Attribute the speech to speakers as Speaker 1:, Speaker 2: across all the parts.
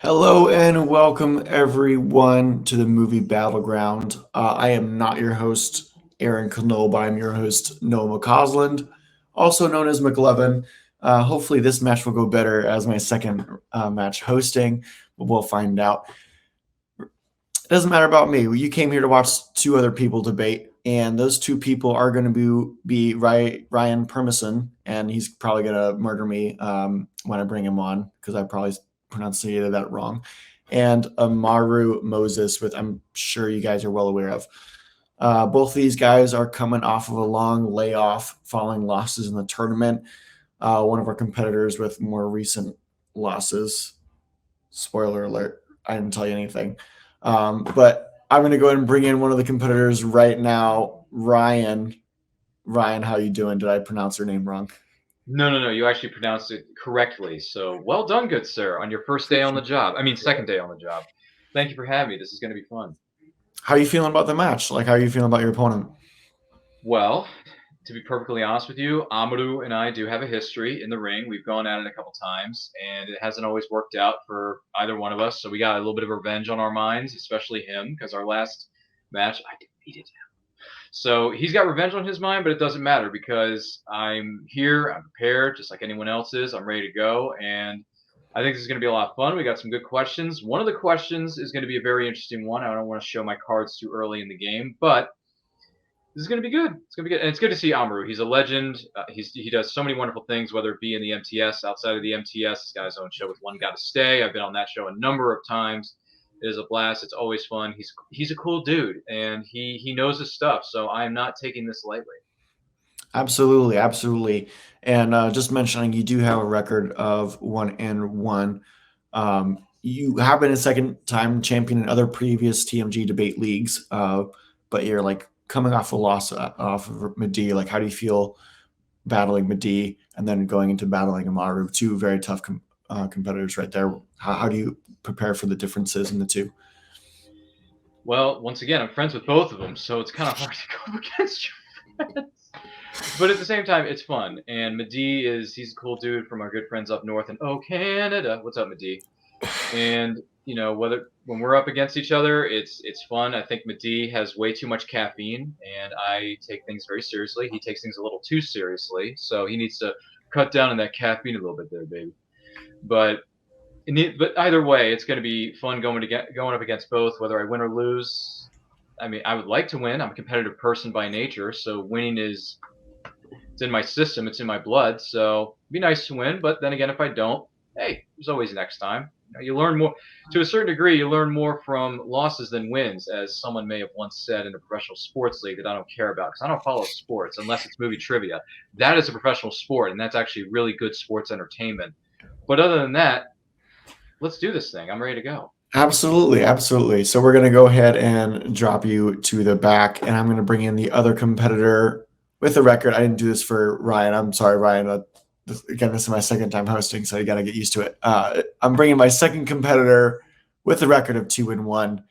Speaker 1: Hello and welcome everyone to the Movie Battleground. I am not your host, Aaron Knoll, but I'm your host, Noah McCausland, also known as McLevin. Hopefully, this match will go better as my second match hosting, but we'll find out. It doesn't matter about me. You came here to watch two other people debate, and those two people are going to Ryan Permison, and he's probably going to murder me when I bring him on because I probably pronounced that wrong. And Amaru Moses, with I'm sure you guys are well aware of. Both of these guys are coming off of a long layoff following losses in the tournament. One of our competitors with more recent losses. Spoiler alert, I didn't tell you anything. But I'm going to go ahead and bring in one of the competitors right now, Ryan. Ryan, how you doing? Did I pronounce your name wrong?
Speaker 2: No. You actually pronounced it correctly. So well done, good sir, on your first day on the job. I mean, second day on the job. Thank you for having me. This is going to be fun.
Speaker 1: How are you feeling about the match? Like, how are you feeling about your opponent?
Speaker 2: Well, to be perfectly honest with you, Amaru and I do have a history in the ring. We've gone at it a couple times, and it hasn't always worked out for either one of us. So we got a little bit of revenge on our minds, especially him, because our last match, I defeated him. So he's got revenge on his mind, but it doesn't matter because I'm here, I'm prepared, just like anyone else is. I'm ready to go, and I think this is going to be a lot of fun. We got some good questions. One of the questions is going to be a very interesting one. I don't want to show my cards too early in the game, but this is going to be good. It's going to be good, and it's good to see Amaru. He's a legend. He does so many wonderful things, whether it be in the MTS, outside of the MTS. He's got his own show with One Gotta Stay. I've been on that show a number of times. It is a blast. It's always fun. He's a cool dude, and he knows his stuff. So I am not taking this lightly.
Speaker 1: Absolutely, absolutely. And just mentioning, you do have a record of 1-1. You have been a second time champion in other previous TMG debate leagues, but you're like coming off a loss off of Medi. Like, how do you feel battling Medi and then going into battling Amaru? Two very tough competitors right there. How do you prepare for the differences in the two?
Speaker 2: Well, once again, I'm friends with both of them, so it's kind of hard to go up against your friends. But at the same time, it's fun. And Medi he's a cool dude from our good friends up north in Canada. What's up, Medi? And whether when we're up against each other, it's fun. I think Medi has way too much caffeine, and I take things very seriously. He takes things a little too seriously, so he needs to cut down on that caffeine a little bit there, baby. But either way, it's going to be fun going up against both, whether I win or lose. I mean, I would like to win. I'm a competitive person by nature, so winning it's in my system, it's in my blood. So it'd be nice to win, but then again, if I don't, hey, there's always next time. You learn more to a certain degree. You learn more from losses than wins, as someone may have once said in a professional sports league that I don't care about because I don't follow sports unless it's movie trivia. That is a professional sport, and that's actually really good sports entertainment. But other than that, let's do this thing. I'm ready to go.
Speaker 1: Absolutely, absolutely. So we're going to go ahead and drop you to the back, and I'm going to bring in the other competitor with the record. I didn't do this for Ryan. I'm sorry, Ryan. Again, this is my second time hosting, so you got to get used to it. I'm bringing my second competitor with the record of 2-1.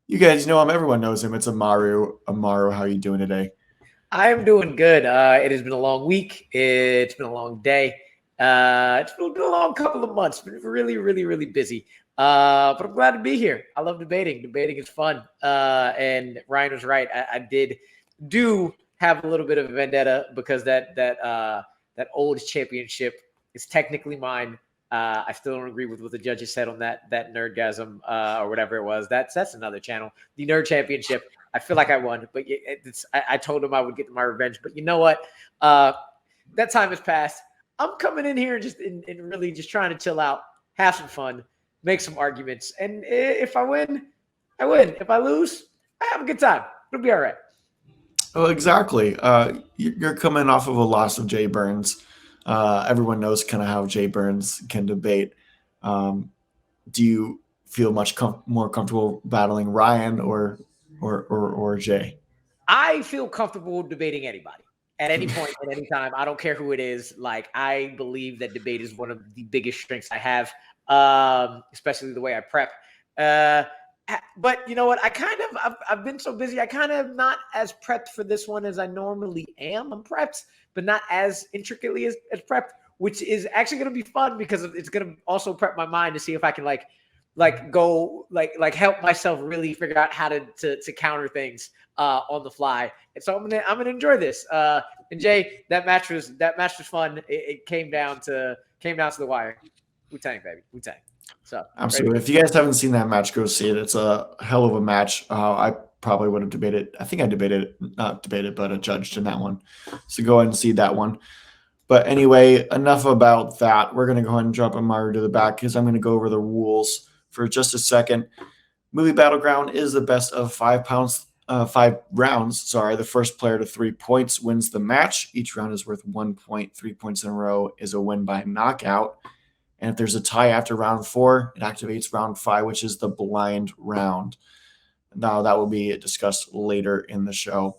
Speaker 1: You guys know him. Everyone knows him. It's Amaru. Amaru, how are you doing today?
Speaker 3: I am doing good. It has been a long week. It's been a long day. It's been a long couple of months. Been really, really, really busy. But I'm glad to be here. I love debating. Debating is fun. And Ryan was right. I do have a little bit of a vendetta because that old championship is technically mine. I still don't agree with what the judges said on that nerdgasm or whatever it was. That's another channel. The nerd championship. I feel like I won, but I told him I would get my revenge. But you know what? That time has passed. I'm coming in here and really just trying to chill out, have some fun, make some arguments. And if I win, I win. If I lose, I have a good time. It'll be all right.
Speaker 1: Oh, exactly. You're coming off of a loss of Jay Burns. Everyone knows kind of how Jay Burns can debate. Do you feel much more comfortable battling Ryan or Jay?
Speaker 3: I feel comfortable debating anybody at any point, at any time. I don't care who it is. Like, I believe that debate is one of the biggest strengths I have, especially the way I prep. But you know what? I've been so busy. I kind of not as prepped for this one as I normally am. I'm prepped, but not as intricately as prepped, which is actually going to be fun because it's going to also prep my mind to see if I can like go help myself really figure out how to counter things on the fly. And so I'm gonna enjoy this. And Jay, that match was fun. It came down to the wire. Wu-Tang, baby, Wu-Tang. So
Speaker 1: absolutely. If you guys haven't seen that match, go see it. It's a hell of a match. I probably would have debated. I think I not debated, but judged in that one. So go ahead and see that one. But anyway, enough about that. We're going to go ahead and drop Amaru to the back because I'm going to go over the rules for just a second. Movie Battleground is the best of 5 rounds. Sorry, the first player to 3 points wins the match. Each round is worth 1 point. 3 points in a row is a win by knockout. And if there's a tie after round 4, it activates round 5, which is the blind round. Now, that will be discussed later in the show.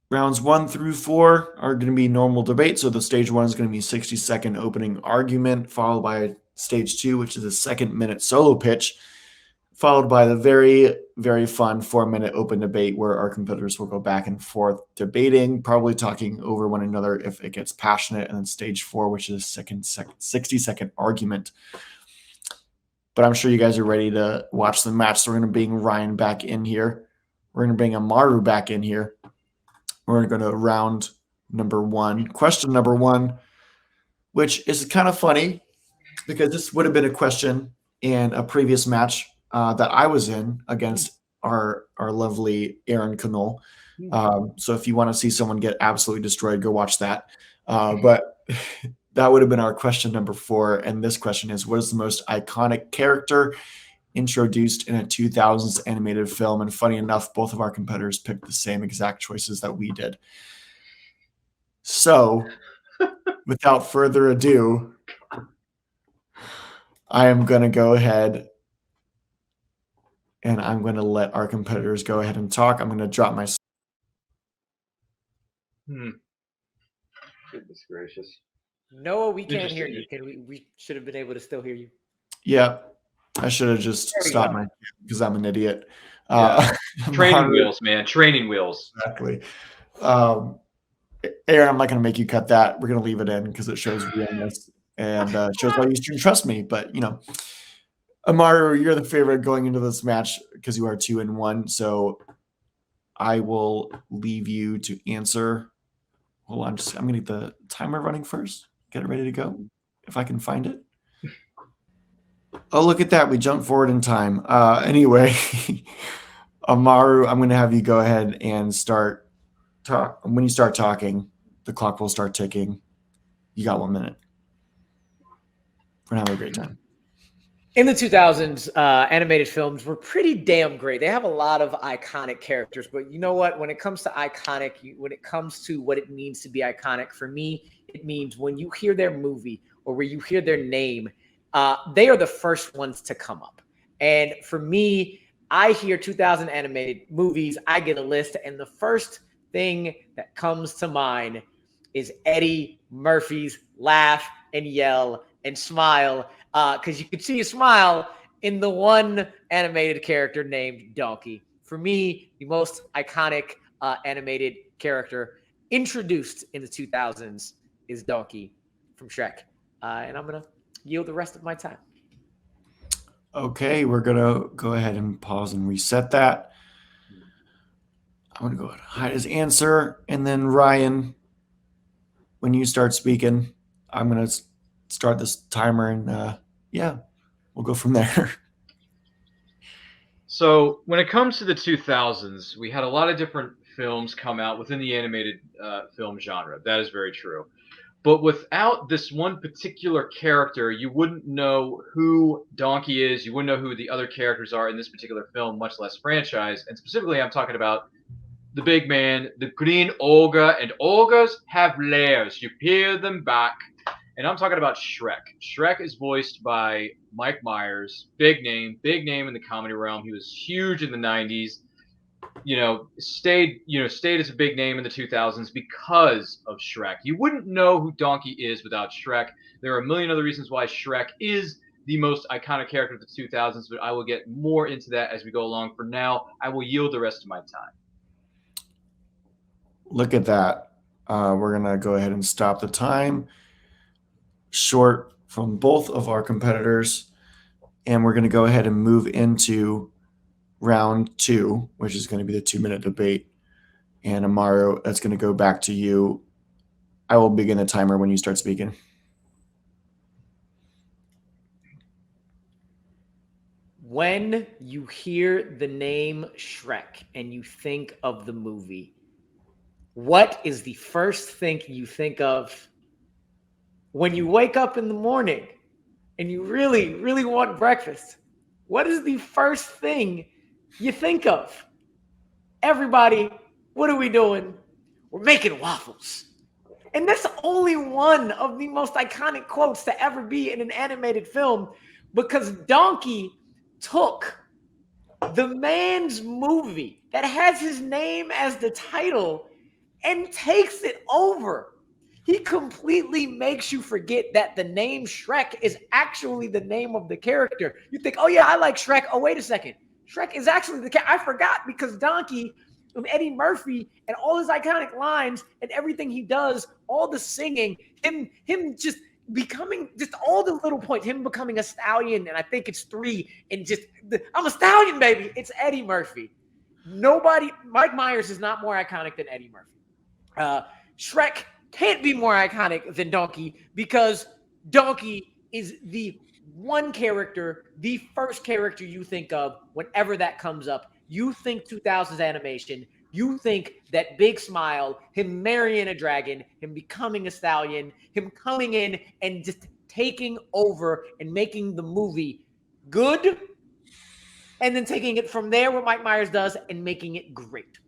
Speaker 1: Rounds 1 through 4 are going to be normal debate. So the stage 1 is going to be 60-second opening argument, followed by stage 2, which is a 2-minute solo pitch, followed by the very, very fun 4-minute open debate where our competitors will go back and forth debating, probably talking over one another if it gets passionate. And then stage 4, which is a 60-second argument. But I'm sure you guys are ready to watch the match. So we're going to bring Ryan back in here. We're going to bring Amaru back in here. We're going to go to round number 1. Question number 1, which is kind of funny because this would have been a question in a previous match that I was in against our lovely Aaron Knoll. So if you want to see someone get absolutely destroyed, go watch that. But that would have been our question number 4. And this question is, what is the most iconic character introduced in a 2000s animated film? And funny enough, both of our competitors picked the same exact choices that we did. So without further ado, I am going to go ahead and I'm going to let our competitors go ahead and talk. I'm going to drop my...
Speaker 2: Goodness gracious.
Speaker 3: Noah, we can't hear you. We should have been able to still hear you.
Speaker 1: Yeah, I should have just stopped my because I'm an idiot.
Speaker 2: Training wheels, man. Training wheels.
Speaker 1: Exactly. Aaron, I'm not going to make you cut that. We're going to leave it in because it shows realness and shows why you can trust me. But, Amaru, you're the favorite going into this match because you are 2-1. So I will leave you to answer. Hold on. I'm going to get the timer running first. Get it ready to go if I can find it. Oh, look at that. We jumped forward in time. Anyway, Amaru, I'm going to have you go ahead and start talk. When you start talking, the clock will start ticking. You got 1 minute. We're having a great time.
Speaker 3: In the 2000s, animated films were pretty damn great. They have a lot of iconic characters, but you know what? When it comes to iconic, when it comes to what it means to be iconic, for me, it means when you hear their movie or where you hear their name, they are the first ones to come up. And for me, I hear 2000 animated movies, I get a list, and the first thing that comes to mind is Eddie Murphy's laugh and yell and smile, because you could see a smile in the one animated character named Donkey. For me, the most iconic animated character introduced in the 2000s is Donkey from Shrek. And I'm going to yield the rest of my time.
Speaker 1: Okay, we're going to go ahead and pause and reset that. I'm going to go ahead and hide his answer. And then Ryan, when you start speaking, I'm going to start this timer and we'll go from there.
Speaker 2: So when it comes to the 2000s, we had a lot of different films come out within the animated film genre. That is very true. But without this one particular character, you wouldn't know who Donkey is. You wouldn't know who the other characters are in this particular film, much less franchise. And specifically, I'm talking about the big man, the green ogre, and ogres have layers. You peel them back. And I'm talking about Shrek. Shrek is voiced by Mike Myers. Big name in the comedy realm. He was huge in the 90s. Stayed as a big name in the 2000s because of Shrek. You wouldn't know who Donkey is without Shrek. There are a million other reasons why Shrek is the most iconic character of the 2000s, but I will get more into that as we go along. For now, I will yield the rest of my time.
Speaker 1: Look at that. We're going to go ahead and stop the time. Short from both of our competitors. And we're going to go ahead and move into round 2, which is going to be the 2-minute debate. And Amaru, that's going to go back to you. I will begin the timer when you start speaking.
Speaker 3: When you hear the name Shrek and you think of the movie, what is the first thing you think of when you wake up in the morning and you really, really want breakfast? What is the first thing you think of? Everybody, what are we doing? We're making waffles. And that's only one of the most iconic quotes to ever be in an animated film, because Donkey took the man's movie that has his name as the title and takes it over. He completely makes you forget that the name Shrek is actually the name of the character. You think, oh yeah, I like Shrek. Oh, wait a second. Shrek is actually the character. I forgot, because Donkey and Eddie Murphy and all his iconic lines and everything he does, all the singing, him just becoming just all the little points, him becoming a stallion, and I think it's 3, and just, I'm a stallion, baby. It's Eddie Murphy. Mike Myers is not more iconic than Eddie Murphy. Shrek can't be more iconic than Donkey, because Donkey is the one character, the first character you think of whenever that comes up. You think 2000s animation. You think that big smile, him marrying a dragon, him becoming a stallion, him coming in and just taking over and making the movie good, and then taking it from there, what Mike Myers does, and making it great.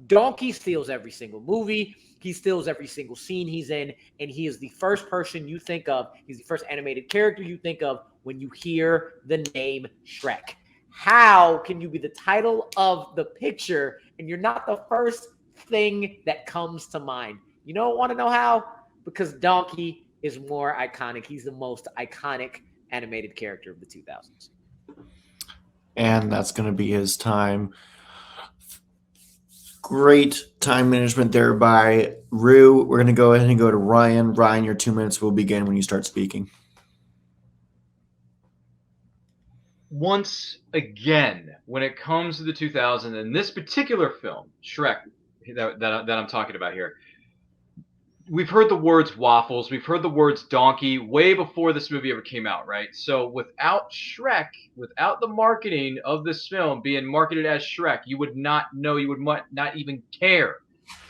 Speaker 3: Donkey steals every single movie. He steals every single scene he's in, and he is the first person you think of. He's the first animated character you think of when you hear the name Shrek. How can you be the title of the picture and you're not the first thing that comes to mind? You don't want to know how? Because Donkey is more iconic. He's the most iconic animated character of the 2000s.
Speaker 1: And that's going to be his time. Great time management there by Rue. We're going to go ahead and go to Ryan. Ryan, your 2 minutes will begin when you start speaking.
Speaker 2: Once again, when it comes to the 2000s and this particular film, Shrek, that I'm talking about here, we've heard the words waffles, we've heard the words donkey way before this movie ever came out, right? So without Shrek, without the marketing of this film being marketed as Shrek, you would not know, you would not even care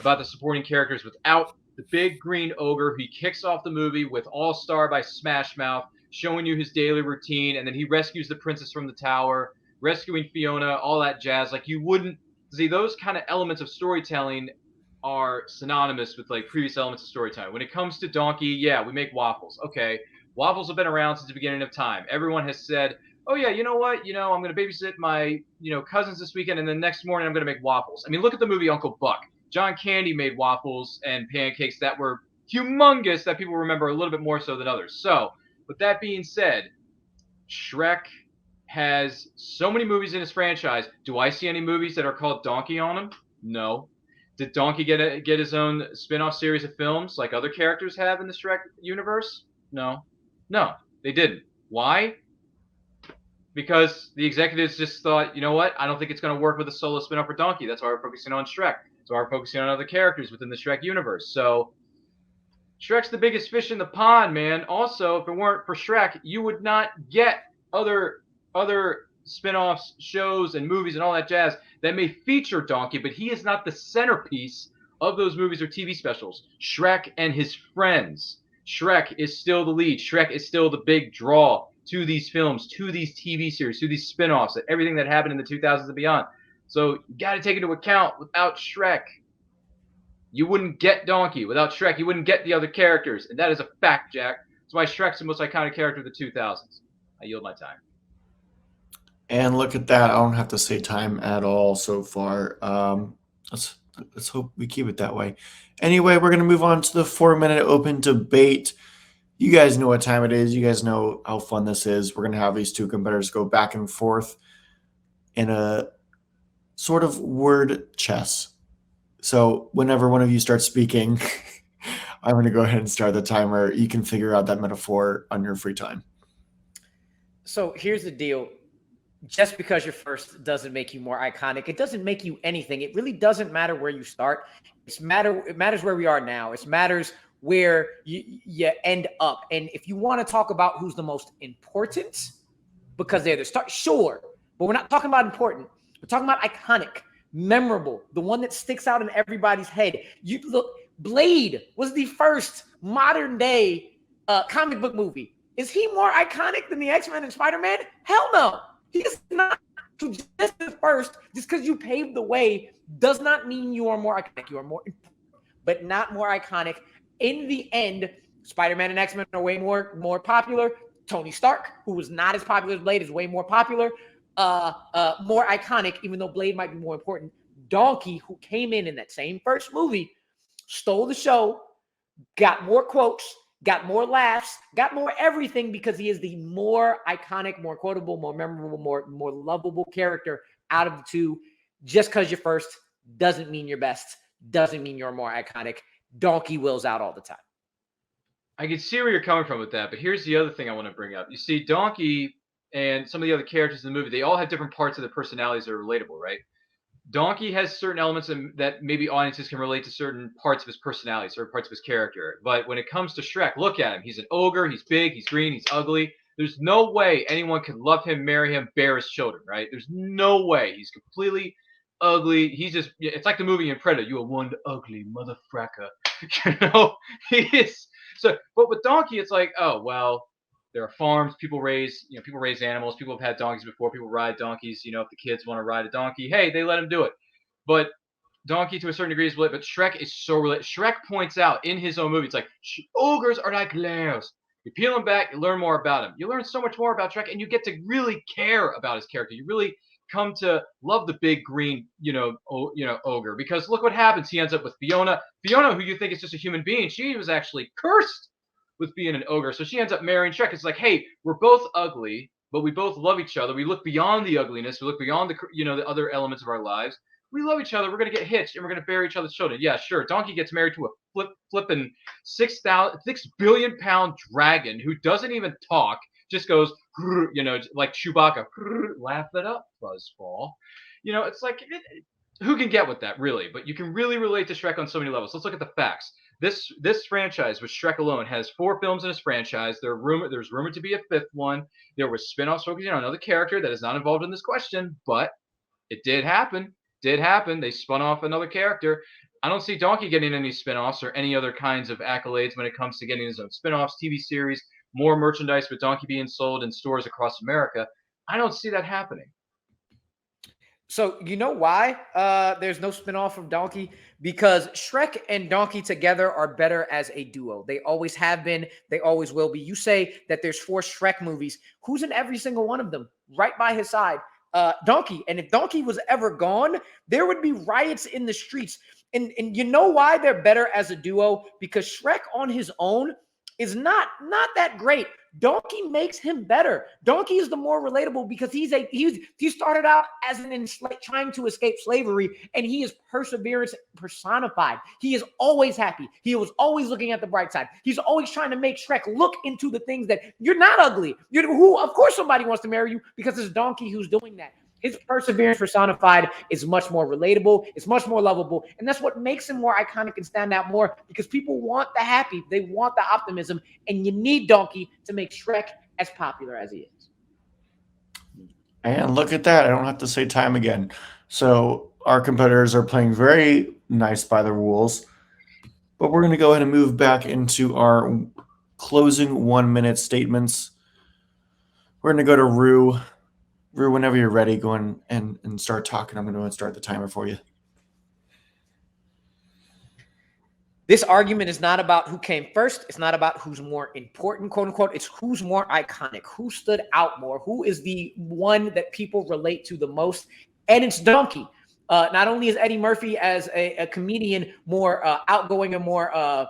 Speaker 2: about the supporting characters. Without the big green ogre who kicks off the movie with All Star by Smash Mouth, showing you his daily routine, and then he rescues the princess from the tower, rescuing Fiona, all that jazz. Like, you wouldn't see those kind of elements of storytelling are synonymous with like previous elements of storytelling. When it comes to Donkey, yeah, we make waffles. Okay, waffles have been around since the beginning of time. Everyone has said, oh yeah, you know what? I'm going to babysit my cousins this weekend, and then next morning I'm going to make waffles. I mean, look at the movie Uncle Buck. John Candy made waffles and pancakes that were humongous, that people remember a little bit more so than others. So with that being said, Shrek has so many movies in his franchise. Do I see any movies that are called Donkey on them? No. Did Donkey get his own spin-off series of films like other characters have in the Shrek universe? No, they didn't. Why? Because the executives just thought, you know what? I don't think it's going to work with a solo spin-off for Donkey. That's why we're focusing on Shrek. That's why we're focusing on other characters within the Shrek universe. So Shrek's the biggest fish in the pond, man. Also, if it weren't for Shrek, you would not get other spin-offs, shows, and movies and all that jazz that may feature Donkey, but he is not the centerpiece of those movies or TV specials. Shrek and his friends. Shrek is still the lead. Shrek is still the big draw to these films, to these TV series, to these spin-offs, everything that happened in the 2000s and beyond. So you got to take into account, without Shrek, you wouldn't get Donkey. Without Shrek, you wouldn't get the other characters. And that is a fact, Jack. That's why Shrek's the most iconic character of the 2000s. I yield my time.
Speaker 1: And look at that. I don't have to say time at all so far. Let's hope we keep it that way. Anyway, we're going to move on to the 4-minute open debate. You guys know what time it is. You guys know how fun this is. We're going to have these two competitors go back and forth in a sort of word chess. So whenever one of you starts speaking, I'm going to go ahead and start the timer. You can figure out that metaphor on your free time.
Speaker 3: So here's the deal. Just because you're first doesn't make you more iconic. It doesn't make you anything. It really doesn't matter where you start. It matters where we are now. It matters where you end up. And if you want to talk about who's the most important, because they're the start, sure. But we're not talking about important. We're talking about iconic, memorable, the one that sticks out in everybody's head. You look, Blade was the first modern day comic book movie. Is he more iconic than the X-Men and Spider-Man? Hell no. He is not. So just the first, just because you paved the way, does not mean you are more iconic. You are more important, but not more iconic. In the end, Spider-Man and X-Men are way more popular. Tony Stark, who was not as popular as Blade, is way more popular, more iconic, even though Blade might be more important. Donkey, who came in that same first movie, stole the show, got more quotes, got more laughs, got more everything because he is the more iconic, more quotable, more memorable, more lovable character out of the two. Just because you're first doesn't mean you're best, doesn't mean you're more iconic. Donkey wills out all the time.
Speaker 2: I can see where you're coming from with that, but here's the other thing I want to bring up. You see, Donkey and some of the other characters in the movie, they all have different parts of their personalities that are relatable, right? Donkey has certain elements that maybe audiences can relate to certain parts of his personality, certain parts of his character. But when it comes to Shrek, look at him. He's an ogre. He's big. He's green. He's ugly. There's no way anyone can love him, marry him, bear his children, right? There's no way. He's completely ugly. He's just, it's like the movie in Predator. You are one ugly motherfracker. He is. So, but with Donkey, it's like, oh, well, there are farms, people raise animals, people have had donkeys before, people ride donkeys, if the kids want to ride a donkey, hey, they let them do it. But Donkey to a certain degree is related, but Shrek is so related. Shrek points out in his own movie, it's like, ogres are like lambs. You peel him back, you learn more about him. You learn so much more about Shrek, and you get to really care about his character. You really come to love the big green, ogre. Because look what happens. He ends up with Fiona. Fiona, who you think is just a human being, she was actually cursed with being an ogre. So she ends up marrying Shrek. It's like, hey, we're both ugly, but we both love each other. We look beyond the ugliness. We look beyond the other elements of our lives. We love each other. We're gonna get hitched and we're gonna bear each other's children. Yeah, sure. Donkey gets married to a flipping 6 billion pound dragon who doesn't even talk, just goes, like Chewbacca, laugh it up, Buzzball. It's like, who can get with that, really? But you can really relate to Shrek on so many levels. Let's look at the facts. This franchise with Shrek alone has 4 films in its franchise. There's rumored to be a 5th one. There were spin-offs focusing on another character that is not involved in this question, but it did happen. They spun off another character. I don't see Donkey getting any spin-offs or any other kinds of accolades when it comes to getting his own spin-offs, TV series, more merchandise with Donkey being sold in stores across America. I don't see that happening.
Speaker 3: So you know why there's no spinoff of Donkey? Because Shrek and Donkey together are better as a duo. They always have been. They always will be. You say that there's 4 Shrek movies. Who's in every single one of them? Right by his side. Donkey. And if Donkey was ever gone, there would be riots in the streets. And you know why they're better as a duo? Because Shrek on his own is not that great. Donkey makes him better. Donkey is the more relatable because he started out as trying to escape slavery, and he is perseverance personified. He is always happy. He was always looking at the bright side. He's always trying to make Shrek look into the things that you're not ugly. Of course somebody wants to marry you because it's Donkey who's doing that. His perseverance personified is much more relatable. It's much more lovable. And that's what makes him more iconic and stand out more because people want the happy. They want the optimism. And you need Donkey to make Shrek as popular as he is.
Speaker 1: And look at that. I don't have to say time again. So our competitors are playing very nice by the rules. But we're going to go ahead and move back into our closing 1-minute statements. We're going to go to Rue. Rue, whenever you're ready, go in and start talking. I'm going to start the timer for you.
Speaker 3: This argument is not about who came first. It's not about who's more important, quote unquote. It's who's more iconic, who stood out more, who is the one that people relate to the most. And it's Donkey. Not only is Eddie Murphy as a comedian more outgoing and more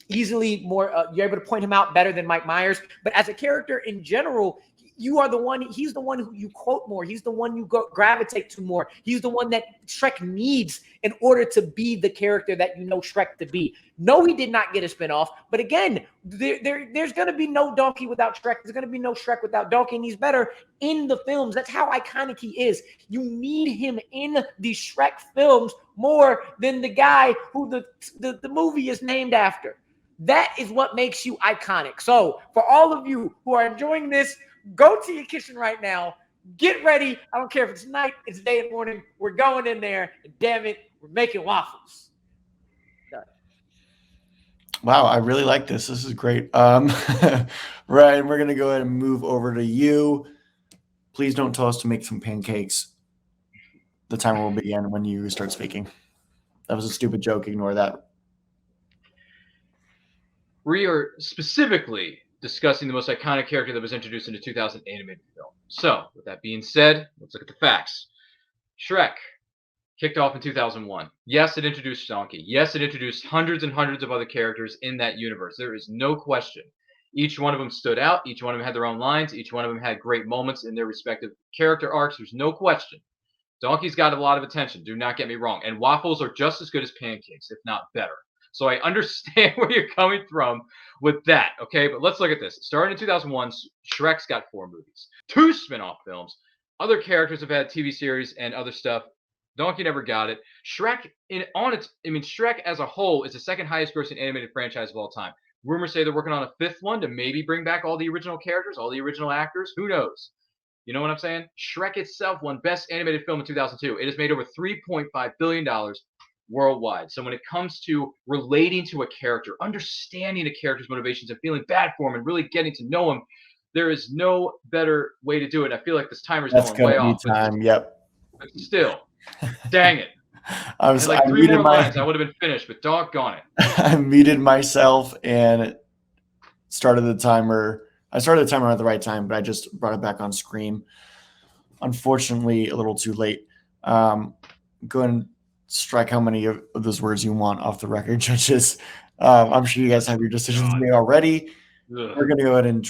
Speaker 3: easily more, you're able to point him out better than Mike Myers, but as a character in general, you are the one, he's the one who you quote more. He's the one you gravitate to more. He's the one that Shrek needs in order to be the character that you know Shrek to be. No, he did not get a spinoff, but again, there's going to be no Donkey without Shrek. There's going to be no Shrek without Donkey, and he's better in the films. That's how iconic he is. You need him in the Shrek films more than the guy who the movie is named after. That is what makes you iconic. So for all of you who are enjoying this, go to your kitchen right now. Get ready. I don't care if it's night, it's day and morning. We're going in there. And damn it, we're making waffles. Done.
Speaker 1: Wow, I really like this. This is great. Ryan, we're going to go ahead and move over to you. Please don't tell us to make some pancakes. The timer will begin when you start speaking. That was a stupid joke. Ignore that.
Speaker 2: We are specifically discussing the most iconic character that was introduced in the 2000 animated film. So, with that being said, let's look at the facts. Shrek kicked off in 2001. Yes, it introduced Donkey. Yes, it introduced hundreds and hundreds of other characters in that universe. There is no question. Each one of them stood out. Each one of them had their own lines. Each one of them had great moments in their respective character arcs. There's no question. Donkey's got a lot of attention. Do not get me wrong. And waffles are just as good as pancakes, if not better. So I understand where you're coming from with that, okay? But let's look at this. Starting in 2001, Shrek's got 4 movies, 2 spin-off films. Other characters have had TV series and other stuff. Donkey never got it. Shrek as a whole is the second highest grossing animated franchise of all time. Rumors say they're working on a 5th one to maybe bring back all the original characters, all the original actors. Who knows? You know what I'm saying? Shrek itself won Best Animated Film in 2002. It has made over $3.5 billion worldwide. So when it comes to relating to a character, understanding a character's motivations and feeling bad for him and really getting to know him, there is no better way to do it. I feel like this timer's going way off.
Speaker 1: Time. Yep.
Speaker 2: But still, dang it.
Speaker 1: I was
Speaker 2: like 3 more lines. I would have been finished, but doggone it.
Speaker 1: I muted myself and started the timer. I started the timer at the right time, but I just brought it back on screen. Unfortunately, a little too late. Go and strike how many of those words you want off the record, judges. I'm sure you guys have your decisions made already. Ugh. We're going to go ahead and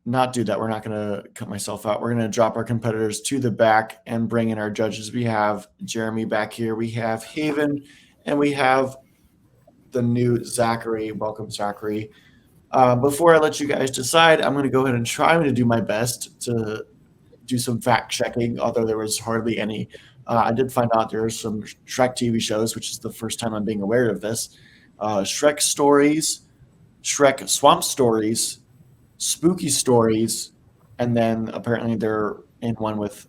Speaker 1: not do that. We're not going to cut myself out. We're going to drop our competitors to the back and bring in our judges. We have Jeremy back here. We have Haven, and we have the new Zachary. Welcome, Zachary. Before I let you guys decide, I'm going to go ahead and try to do my best to do some fact checking, although there was hardly any. I did find out there are some Shrek TV shows, which is the first time I'm being aware of this. Shrek Stories, Shrek Swamp Stories, Spooky Stories, and then apparently they're in one with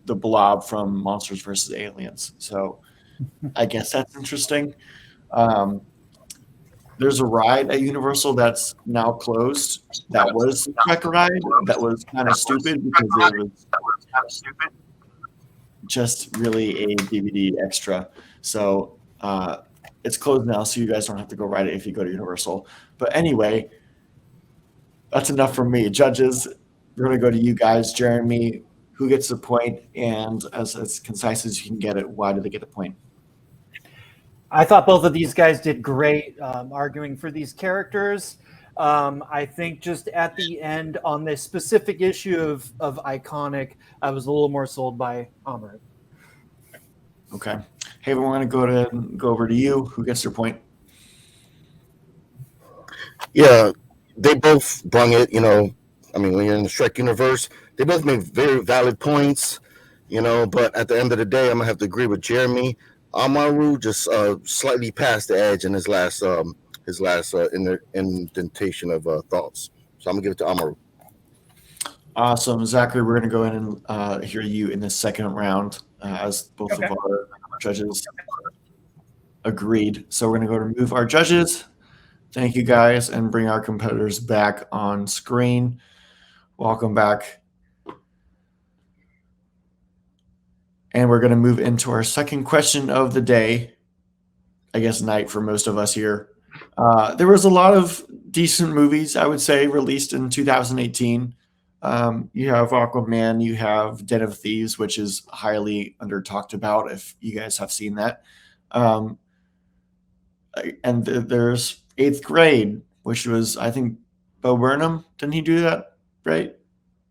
Speaker 1: the Blob from Monsters vs. Aliens. So I guess that's interesting. There's a ride at Universal that's now closed. That was a Shrek ride. That was kind of stupid because it was just really a DVD extra. So it's closed now, so you guys don't have to go ride it if you go to Universal. But anyway, that's enough from me. Judges, we're going to go to you guys. Jeremy, who gets the point? And as concise as you can get it, why do they get the point?
Speaker 4: I thought both of these guys did great arguing for these characters. I think just at the end on this specific issue of iconic, I was a little more sold by Amaru.
Speaker 1: Okay. Hey, we want to go over to you. Who gets your point?
Speaker 5: Yeah, they both brung it, when you're in the Shrek universe, they both made very valid points, but at the end of the day, I'm going to have to agree with Jeremy. Amaru just slightly past the edge in his last indentation of thoughts. So I'm going to give it to Amaru.
Speaker 1: Awesome. Zachary, we're going to go ahead and hear you in the second round as both of our judges agreed. So we're going to go remove our judges. Thank you, guys, and bring our competitors back on screen. Welcome back. And we're going to move into our second question of the day. I guess night for most of us here. There was a lot of decent movies, I would say, released in 2018. You have Aquaman, you have Den of Thieves, which is highly under talked about if you guys have seen that. And there's 8th Grade, which was, I think, Bo Burnham. Didn't he do that? right?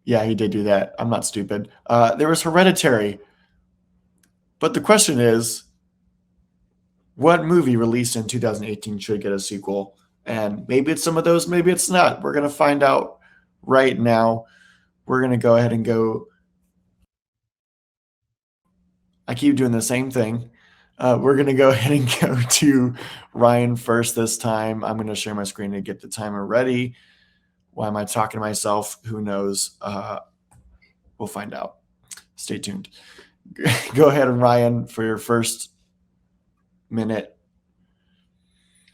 Speaker 1: Yeah, he did do that. I'm not stupid. There was Hereditary. But the question is, what movie released in 2018 should get a sequel? And maybe it's some of those, maybe it's not. We're going to find out right now. We're going to go ahead and go. I keep doing the same thing. We're going to go ahead and go to Ryan first this time. I'm going to share my screen to get the timer ready. Why am I talking to myself? Who knows? We'll find out. Stay tuned. Go ahead, Ryan, for your first minute.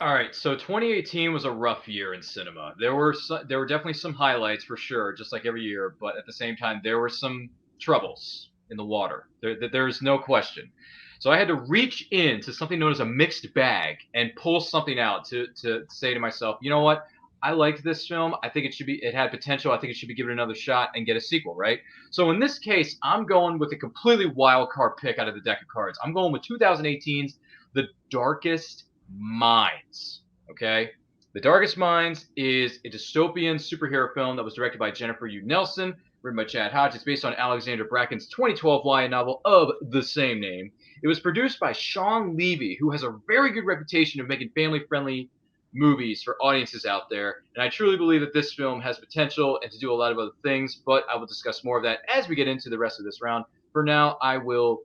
Speaker 2: All right, so 2018 was a rough year in cinema. There were definitely some highlights for sure, just like every year. But at the same time, there were some troubles in the water. There's no question. So I had to reach into something known as a mixed bag and pull something out to say to myself, you know what? I liked this film. I think it had potential. I think it should be given another shot and get a sequel, right? So in this case, I'm going with a completely wild card pick out of the deck of cards. I'm going with 2018's The Darkest Minds. Okay? The Darkest Minds is a dystopian superhero film that was directed by Jennifer Yu Nelson, written by Chad Hodge. It's based on Alexander Bracken's 2012 YA novel of the same name. It was produced by Sean Levy, who has a very good reputation of making family-friendly movies for audiences out there. And I truly believe that this film has potential and to do a lot of other things, but I will discuss more of that as we get into the rest of this round. For now, I will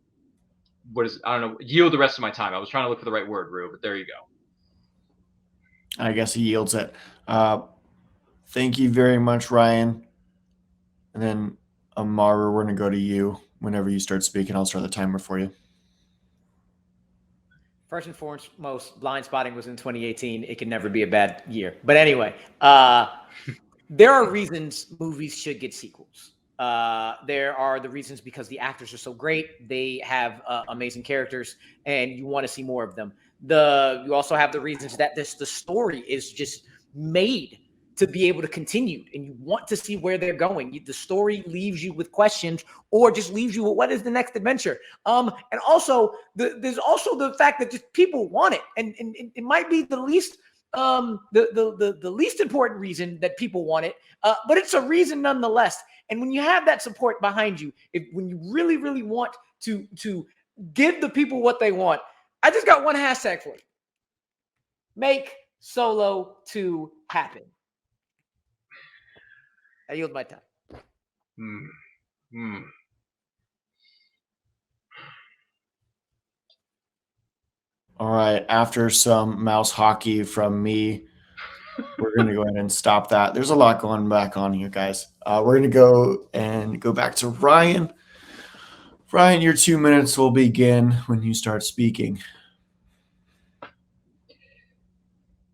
Speaker 2: yield the rest of my time. I was trying to look for the right word, Rue, but there you go.
Speaker 1: I guess he yields it. Thank you very much, Ryan. And then Amaru, we're going to go to you. Whenever you start speaking, I'll start the timer for you.
Speaker 3: First and foremost, Blind Spotting was in 2018. It can never be a bad year. But anyway, there are reasons movies should get sequels. There are the reasons because the actors are so great. They have amazing characters, and you want to see more of them. You also have the reasons that the story is just made to be able to continue, and you want to see where they're going. The story leaves you with questions, or just leaves you with what is the next adventure. And also, there's also the fact that just people want it, and it might be the least the least important reason that people want it, but it's a reason nonetheless. And when you have that support behind you, when you really, really want to give the people what they want, I just got one hashtag for you. Make Solo 2 happen. I yield my time.
Speaker 1: All right. After some mouse hockey from me, we're going to go ahead and stop that. There's a lot going back on here, guys. We're going to go back to Ryan. Ryan, your 2 minutes will begin when you start speaking.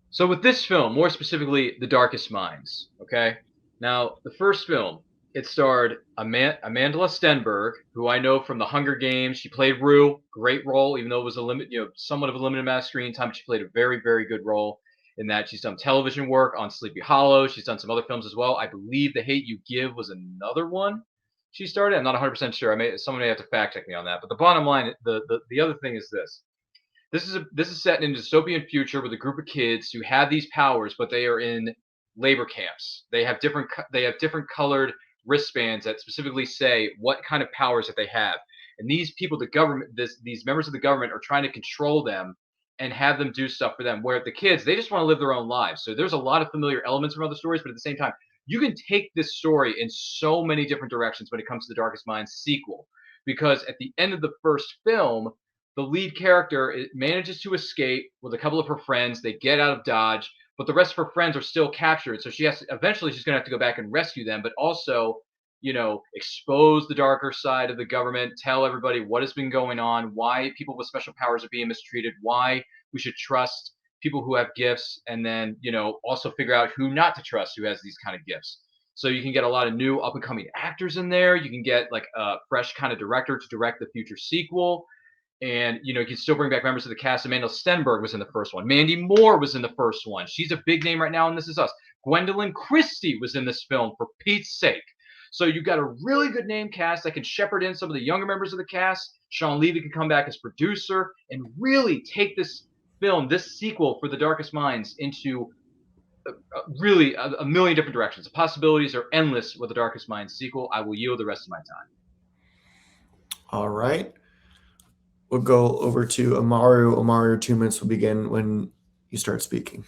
Speaker 2: So with this film, more specifically, The Darkest Minds, okay? Now, the first film, it starred Amanda Stenberg, who I know from The Hunger Games. She played Rue, great role, even though it was somewhat of a limited amount of screen time. She played a very, very good role in that. She's done television work on Sleepy Hollow. She's done some other films as well. I believe The Hate You Give was another one she started. I'm not 100% sure. Someone may have to fact check me on that. But the bottom line, the other thing is this. This is set in a dystopian future with a group of kids who have these powers, but they are in labor camps. They have different colored wristbands that specifically say what kind of powers that they have. And these people, the government, these members of the government are trying to control them and have them do stuff for them. Where the kids, they just want to live their own lives. So there's a lot of familiar elements from other stories, but at the same time, you can take this story in so many different directions when it comes to the Darkest Minds sequel. Because at the end of the first film, the lead character manages to escape with a couple of her friends. They get out of Dodge, but the rest of her friends are still captured. So eventually she's going to have to go back and rescue them, but also, expose the darker side of the government, tell everybody what has been going on, why people with special powers are being mistreated, why we should trust people who have gifts, and then, also figure out who not to trust who has these kind of gifts. So you can get a lot of new up-and-coming actors in there. You can get like a fresh kind of director to direct the future sequel. And, you can still bring back members of the cast. Amanda Stenberg was in the first one. Mandy Moore was in the first one. She's a big name right now, and This Is Us. Gwendolyn Christie was in this film, for Pete's sake. So you've got a really good name cast that can shepherd in some of the younger members of the cast. Sean Levy can come back as producer and really take this film, this sequel for The Darkest Minds, into really a million different directions. The possibilities are endless with the Darkest Minds sequel. I will yield the rest of my time.
Speaker 1: All right. We'll go over to Amaru. Amaru, 2 minutes will begin when you start speaking.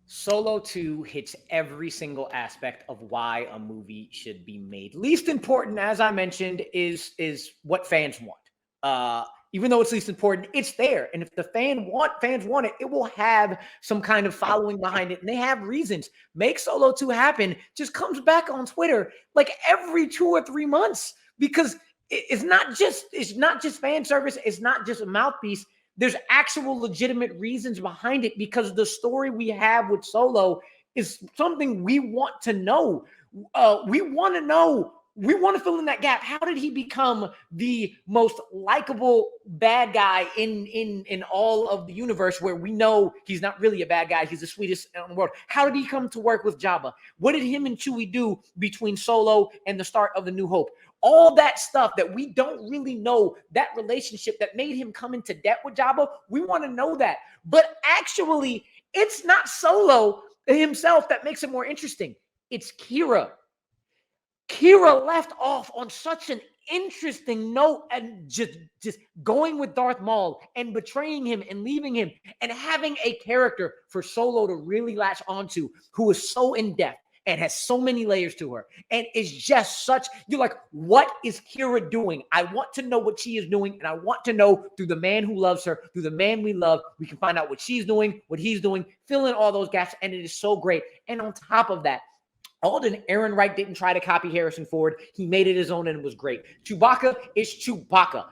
Speaker 3: Solo 2 hits every single aspect of why a movie should be made. Least important, as I mentioned, is what fans want. Even though it's least important, it's there. And if the fans want it, it will have some kind of following behind it. And they have reasons. Make Solo 2 happen just comes back on Twitter like every 2 or 3 months, because it's not just fan service. It's not just a mouthpiece. There's actual legitimate reasons behind it, because the story we have with Solo is something we want to know. We want to know. We want to fill in that gap. How did he become the most likable bad guy in all of the universe, where we know he's not really a bad guy? He's the sweetest in the world. How did he come to work with Jabba? What did him and Chewie do between Solo and the start of the New Hope? All that stuff that we don't really know, that relationship that made him come into debt with Jabba, we want to know that. But actually, it's not Solo himself that makes it more interesting. It's Kira. Kira left off on such an interesting note, and just going with Darth Maul and betraying him and leaving him, and having a character for Solo to really latch onto, who is so in-depth and has so many layers to her, and is just such, you're like, what is Kira doing? I want to know what she is doing, and I want to know, through the man who loves her, through the man we love, we can find out what she's doing, what he's doing, fill in all those gaps, and it is so great. And on top of that, Alden Ehrenreich didn't try to copy Harrison Ford. He made it his own, and it was great. Chewbacca is Chewbacca.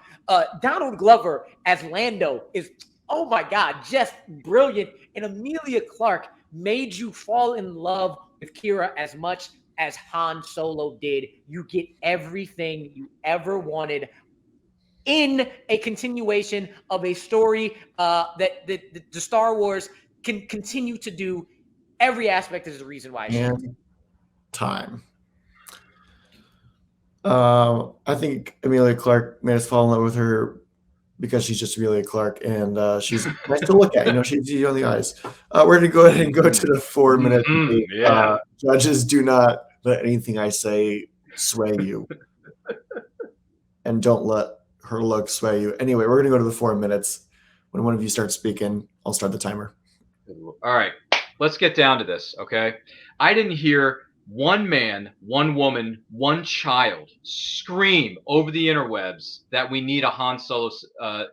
Speaker 3: Donald Glover as Lando is, oh my God, just brilliant. And Emilia Clarke made you fall in love with Kira as much as Han Solo did. You get everything you ever wanted in a continuation of a story that the Star Wars can continue to do. Every aspect is the reason why.
Speaker 1: And time. I think Emilia Clarke made us fall in love with her because she's just Emilia Clarke, and she's nice to look at. She's easy on the eyes. We're going to go ahead and go to the 4-minute debate.
Speaker 2: Yeah.
Speaker 1: Judges, do not let anything I say sway you. And don't let her look sway you. Anyway, we're going to go to the 4 minutes. When one of you starts speaking, I'll start the timer.
Speaker 2: All right. Let's get down to this, okay? I didn't hear one man, one woman, one child scream over the interwebs that we need a Han Solo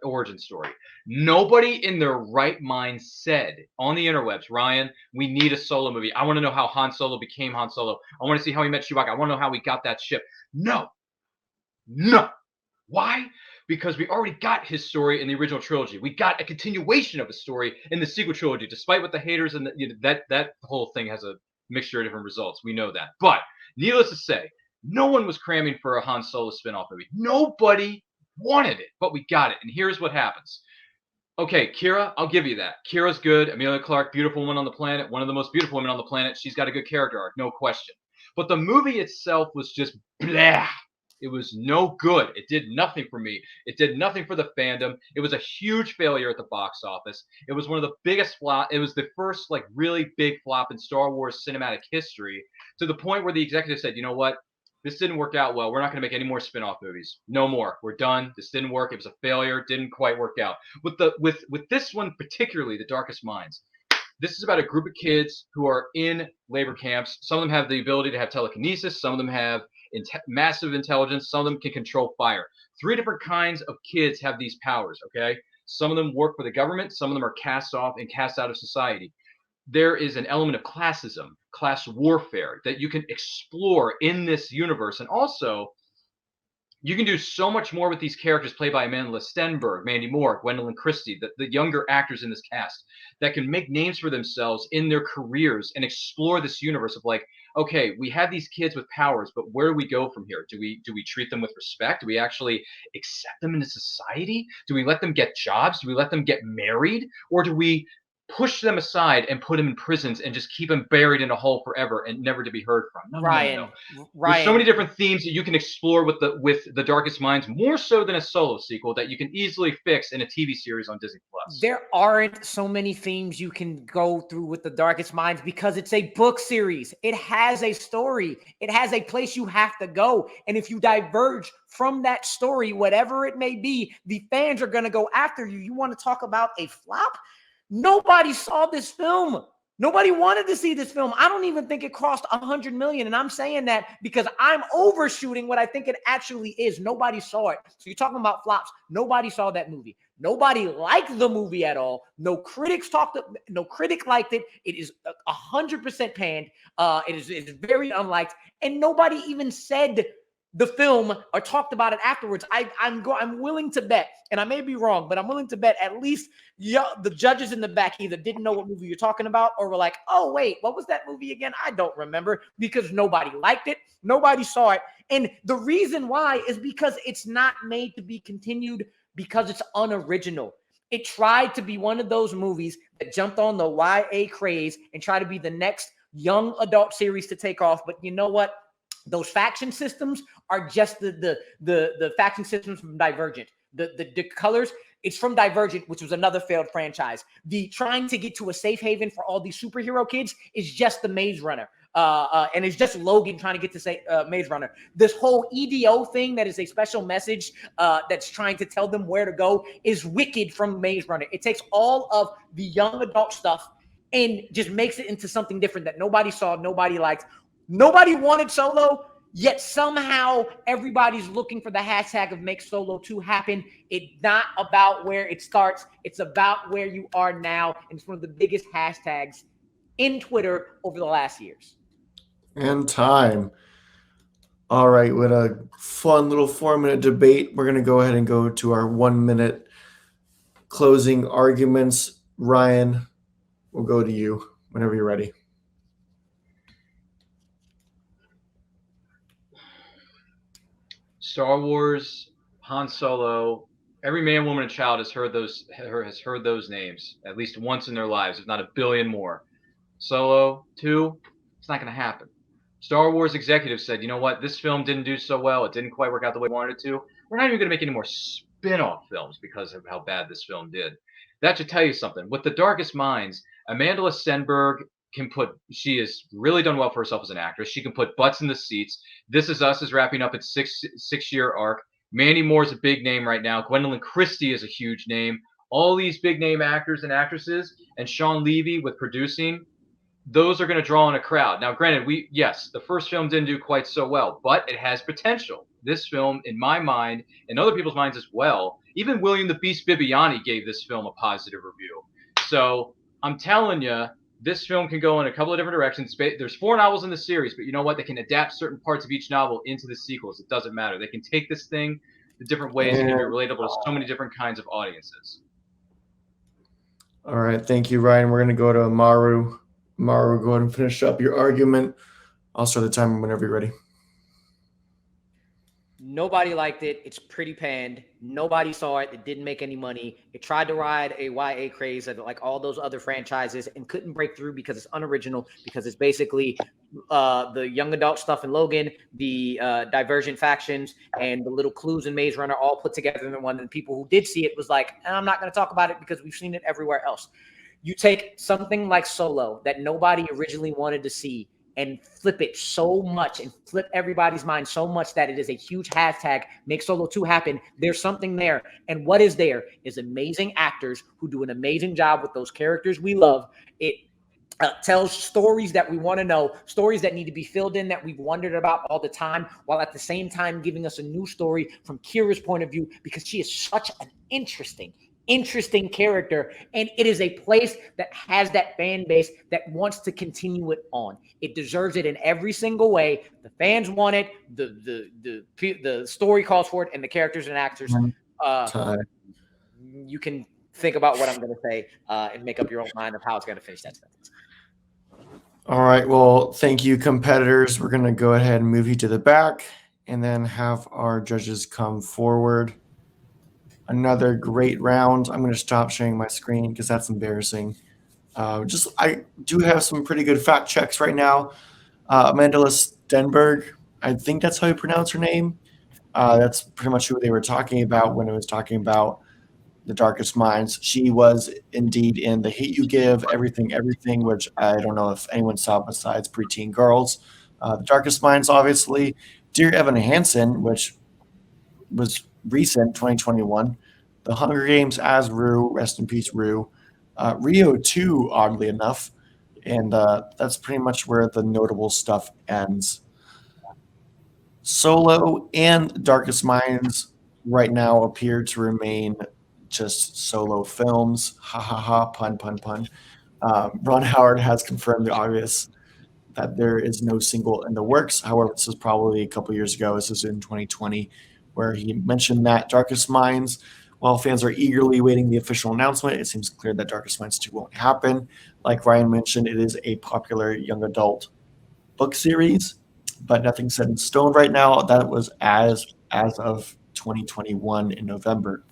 Speaker 2: origin story. Nobody in their right mind said on the interwebs, Ryan, we need a Solo movie. I want to know how Han Solo became Han Solo. I want to see how he met Chewbacca. I want to know how he got that ship. No. Why? Because we already got his story in the original trilogy. We got a continuation of his story in the sequel trilogy, despite what the haters and that whole thing has a mixture of different results. We know that. But needless to say, no one was cramming for a Han Solo spinoff movie. Nobody wanted it, but we got it. And here's what happens. Okay, Kira, I'll give you that. Kira's good. Emilia Clarke, beautiful woman on the planet. One of the most beautiful women on the planet. She's got a good character arc, no question. But the movie itself was just blah. It was no good. It did nothing for me. It did nothing for the fandom. It was a huge failure at the box office. It was one of the biggest flop. It was the first really big flop in Star Wars cinematic history, to the point where the executive said, you know what? This didn't work out well. We're not going to make any more spin-off movies. No more. We're done. This didn't work. It was a failure. Didn't quite work out. With this one particularly, The Darkest Minds, this is about a group of kids who are in labor camps. Some of them have the ability to have telekinesis. Some of them have massive intelligence. Some of them can control fire. 3 different kinds of kids have these powers, okay? Some of them work for the government. Some of them are cast off and cast out of society. There is an element of classism, class warfare that you can explore in this universe. And also, you can do so much more with these characters played by Amanda Stenberg, Mandy Moore, Gwendolyn Christie, the younger actors in this cast that can make names for themselves in their careers and explore this universe of okay, we have these kids with powers, but where do we go from here? Do we treat them with respect? Do we actually accept them into society? Do we let them get jobs? Do we let them get married? Or do we push them aside and put them in prisons and just keep them buried in a hole forever and never to be heard from. No.
Speaker 3: Ryan,
Speaker 2: There's so many different themes that you can explore with the Darkest Minds, more so than a Solo sequel, that you can easily fix in a TV series on Disney Plus.
Speaker 3: There aren't so many themes you can go through with the Darkest Minds because it's a book series. It has a story. It has a place you have to go. And if you diverge from that story, whatever it may be, the fans are going to go after you. You want to talk about a flop? Nobody saw this film. Nobody wanted to see this film. I don't even think it crossed 100 million. And I'm saying that because I'm overshooting what I think it actually is. Nobody saw it. So you're talking about flops. Nobody saw that movie. Nobody liked the movie at all. No critic liked it. It is 100% panned. It is very unliked. And nobody even said the film or talked about it afterwards. I'm willing to bet, and I may be wrong, but I'm willing to bet at least the judges in the back either didn't know what movie you're talking about or were like, oh, wait, what was that movie again? I don't remember, because nobody liked it. Nobody saw it. And the reason why is because it's not made to be continued, because it's unoriginal. It tried to be one of those movies that jumped on the YA craze and tried to be the next young adult series to take off. But you know what? Those faction systems are just the faction systems from Divergent. The colors, it's from Divergent, which was another failed franchise. The trying to get to a safe haven for all these superhero kids is just the Maze Runner. And it's just Logan trying to get to Maze Runner. This whole EDO thing that is a special message that's trying to tell them where to go is Wicked from Maze Runner. It takes all of the young adult stuff and just makes it into something different that nobody saw, nobody liked. Nobody wanted Solo, yet somehow everybody's looking for the hashtag of make Solo 2 happen. It's not about where it starts. It's about where you are now. And it's one of the biggest hashtags in Twitter over the last years.
Speaker 1: And time. All right, with a fun little 4-minute debate, we're going to go ahead and go to our 1-minute closing arguments. Ryan, we'll go to you whenever you're ready.
Speaker 2: Star Wars, Han Solo, every man, woman, and child has heard those names at least once in their lives, if not a billion more. Solo 2, it's not going to happen. Star Wars executives said, you know what, this film didn't do so well. It didn't quite work out the way we wanted it to. We're not even going to make any more spin-off films because of how bad this film did. That should tell you something. With The Darkest Minds, Amanda Stenberg she has really done well for herself as an actress. She can put butts in the seats. This Is Us is wrapping up its six-year arc. Mandy Moore is a big name right now. Gwendolyn Christie is a huge name. All these big name actors and actresses, and Sean Levy with producing, those are going to draw in a crowd. Now, granted, yes, the first film didn't do quite so well, but it has potential. This film, in my mind, and other people's minds as well, even William the Beast Bibiani gave this film a positive review. So I'm telling you, this film can go in a couple of different directions. There's 4 novels in the series, but you know what? They can adapt certain parts of each novel into the sequels. It doesn't matter. They can take this thing the different ways and be relatable to so many different kinds of audiences.
Speaker 1: All right. Thank you, Ryan. We're going to go to Amaru. Amaru, go ahead and finish up your argument. I'll start the timer whenever you're ready.
Speaker 3: Nobody liked it. It's pretty panned. Nobody saw it. It didn't make any money. It tried to ride a YA craze like all those other franchises and couldn't break through because it's unoriginal, because it's basically the young adult stuff in Logan, the Divergent factions, and the little clues in Maze Runner all put together in one. And people who did see it was like, I'm not going to talk about it because we've seen it everywhere else. You take something like Solo that nobody originally wanted to see and flip it so much and flip everybody's mind so much that it is a huge hashtag, make Solo 2 happen. There's something there. And what is there is amazing actors who do an amazing job with those characters we love. It tells stories that we want to know, stories that need to be filled in that we've wondered about all the time, while at the same time giving us a new story from Kira's point of view, because she is such an interesting character, and it is a place that has that fan base that wants to continue it on. It deserves it in every single way. The fans want it, the story calls for it, and the characters and actors. You can think about what I'm going to say and make up your own mind of how it's going to finish that sentence.
Speaker 1: All right. Well, thank you, competitors. We're going to go ahead and move you to the back and then have our judges come forward. Another great round. I'm going to stop sharing my screen because that's embarrassing. I do have some pretty good fact checks right now. Amanda Stenberg, I think that's how you pronounce her name. That's pretty much who they were talking about when it was talking about The Darkest Minds. She was indeed in The Hate You Give, Everything, which I don't know if anyone saw besides Preteen Girls. The Darkest Minds, obviously. Dear Evan Hansen, which was recent, 2021. The Hunger Games as Rue, rest in peace, Rue. Rio 2, oddly enough. And that's pretty much where the notable stuff ends. Solo and Darkest Minds right now appear to remain just solo films. Ha ha ha, pun, pun, pun. Ron Howard has confirmed the obvious that there is no single in the works. However, this is probably a couple years ago. This is in 2020, where he mentioned that Darkest Minds, while fans are eagerly waiting the official announcement, it seems clear that Darkest Minds 2 won't happen. Like Ryan mentioned, it is a popular young adult book series, but nothing set in stone right now. That was as of 2021 in November.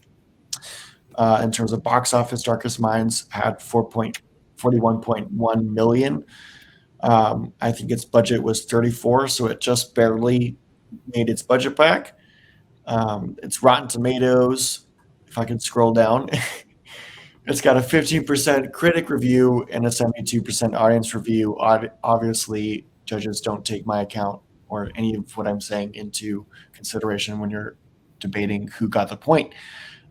Speaker 1: In terms of box office, Darkest Minds had 41.1 million. I think its budget was 34, so it just barely made its budget back. It's Rotten Tomatoes. If I can scroll down, it's got a 15% critic review and a 72% audience review. Obviously, judges don't take my account or any of what I'm saying into consideration when you're debating who got the point.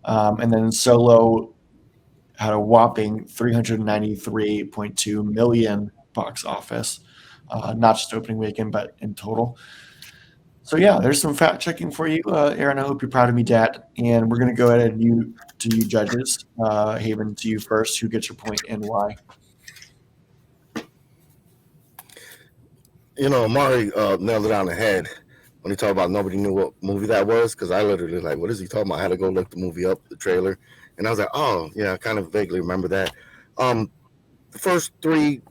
Speaker 1: And then Solo had a whopping 393.2 million box office, not just opening weekend, but in total. So yeah, there's some fact checking for you, Aaron. I hope you're proud of me, Dad. And we're gonna go ahead and you judges. Haven, to you first. Who gets your point and why?
Speaker 5: Amari nailed it on the head when he talked about nobody knew what movie that was, because I literally what is he talking about? I had to go look the movie up, the trailer, and I was like, oh yeah, I kind of vaguely remember that. The first three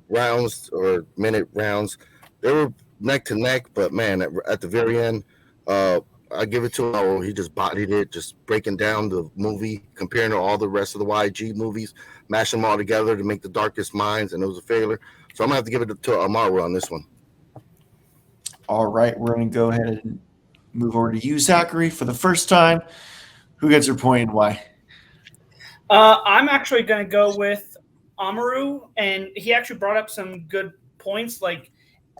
Speaker 5: rounds or minute rounds, they were neck to neck, but man, at the very end, I give it to him. Oh, he just bodied it, just breaking down the movie, comparing to all the rest of the YG movies, mashing them all together to make The Darkest Minds, and it was a failure. So I'm gonna have to give it to Amaru on this one.
Speaker 1: All right, we're gonna go ahead and move over to you, Zachary, for the first time. Who gets your point and why?
Speaker 6: I'm actually going to go with Amaru, and he actually brought up some good points. Like,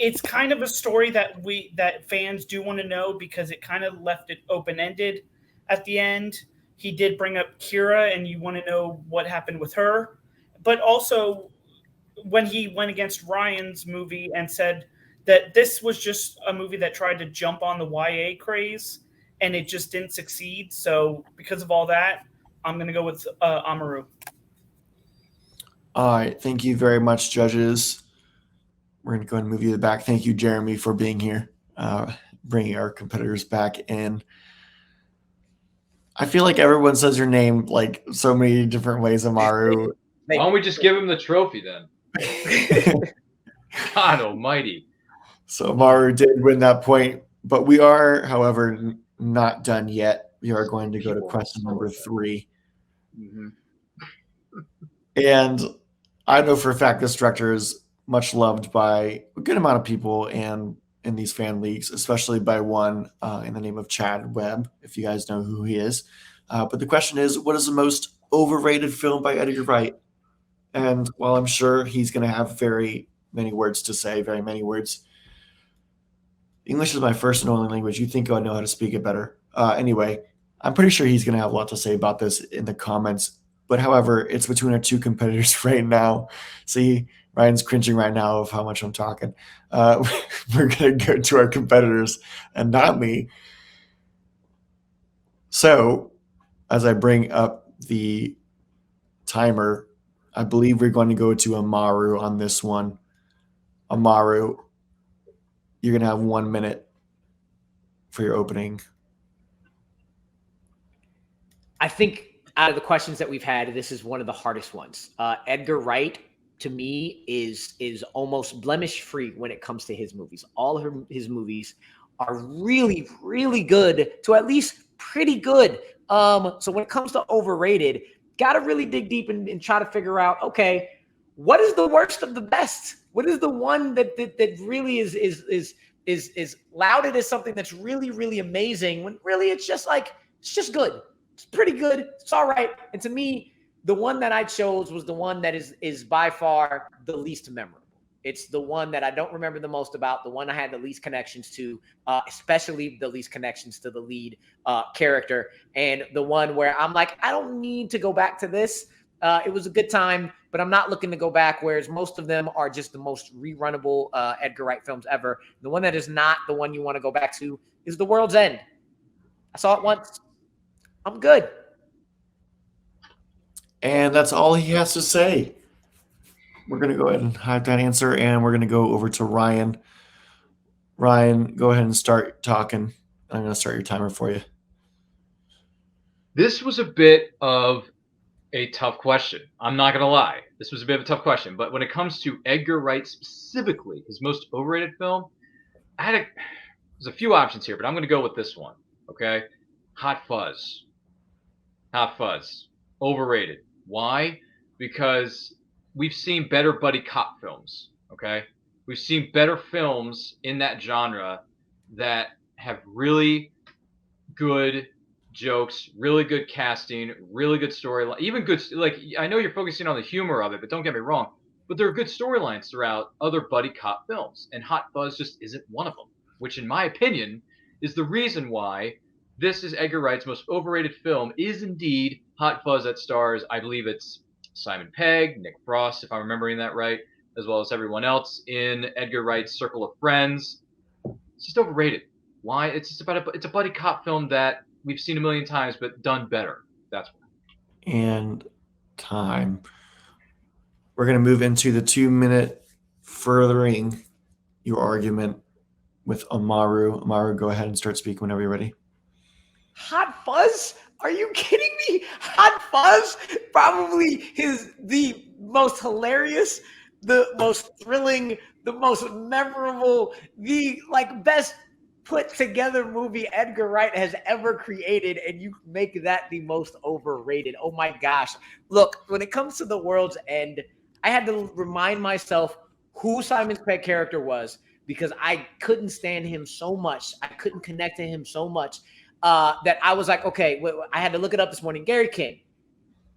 Speaker 6: it's kind of a story that fans do want to know, because it kind of left it open-ended at the end. He did bring up Kira, and you want to know what happened with her. But also, when he went against Ryan's movie and said that this was just a movie that tried to jump on the YA craze, and it just didn't succeed. So because of all that, I'm going to go with Amaru.
Speaker 1: All right. Thank you very much, judges. We're going to go ahead and move you to the back. Thank you, Jeremy, for being here, bringing our competitors back in. I feel like everyone says your name like so many different ways, Amaru.
Speaker 2: Why don't we just give him the trophy then? God almighty.
Speaker 1: So Amaru did win that point, but we are, however, not done yet. We are going to go to question number 3.
Speaker 2: Mm-hmm.
Speaker 1: And I know for a fact this director is much loved by a good amount of people and in these fan leagues, especially by one in the name of Chad Webb, if you guys know who he is. But the question is, what is the most overrated film by Edgar Wright? And while I'm sure he's going to have very many words to say, very many words, English is my first and only language. You think I know how to speak it better. Anyway, I'm pretty sure he's going to have a lot to say about this in the comments. But however, it's between our two competitors right now. See, Ryan's cringing right now of how much I'm talking. We're going to go to our competitors and not me. So, as I bring up the timer, I believe we're going to go to Amaru on this one. Amaru, you're going to have 1 minute for your opening.
Speaker 3: I think out of the questions that we've had, this is one of the hardest ones. Edgar Wright, to me, is almost blemish-free when it comes to his movies. All of his movies are really, really good to at least pretty good. So when it comes to overrated, got to really dig deep and try to figure out, okay, what is the worst of the best? What is the one that really is lauded as something that's really, really amazing when really it's just good. It's pretty good. It's all right. And to me, the one that I chose was the one that is by far the least memorable. It's the one that I don't remember the most about, the one I had the least connections to, especially the least connections to the lead character, and the one where I'm like, I don't need to go back to this. It was a good time, but I'm not looking to go back, whereas most of them are just the most rerunnable Edgar Wright films ever. The one that is not the one you want to go back to is The World's End. I saw it once. I'm good.
Speaker 1: And that's all he has to say. We're going to go ahead and hide that answer, and we're going to go over to Ryan. Ryan, go ahead and start talking. I'm going to start your timer for you.
Speaker 2: This was a bit of a tough question. I'm not going to lie. This was a bit of a tough question. But when it comes to Edgar Wright specifically, his most overrated film, there's a few options here, but I'm going to go with this one. Okay? Hot Fuzz. Hot Fuzz. Overrated. Why? Because we've seen better buddy cop films. Okay? We've seen better films in that genre that have really good jokes, really good casting, really good storyline, even good, like, I know you're focusing on the humor of it, but don't get me wrong, but there are good storylines throughout other buddy cop films, and Hot Fuzz just isn't one of them, which in my opinion is the reason why this is Edgar Wright's most overrated film, is indeed Hot Fuzz, that stars, I believe it's Simon Pegg, Nick Frost, if I'm remembering that right, as well as everyone else in Edgar Wright's circle of friends. It's just overrated. Why? It's just it's a buddy cop film that we've seen a million times, but done better. That's why.
Speaker 1: And time. We're going to move into the 2-minute furthering your argument with Amaru. Amaru, go ahead and start speaking whenever you're ready.
Speaker 3: Hot Fuzz? Are you kidding me? Hot Fuzz probably is the most hilarious, the most thrilling, the most memorable, the best put together movie Edgar Wright has ever created, and you make that the most overrated. Oh my gosh. Look, when it comes to The World's End, I had to remind myself who Simon Pegg's character was, because I couldn't stand him so much. I couldn't connect to him so much that I was like, okay, I had to look it up this morning. Gary King.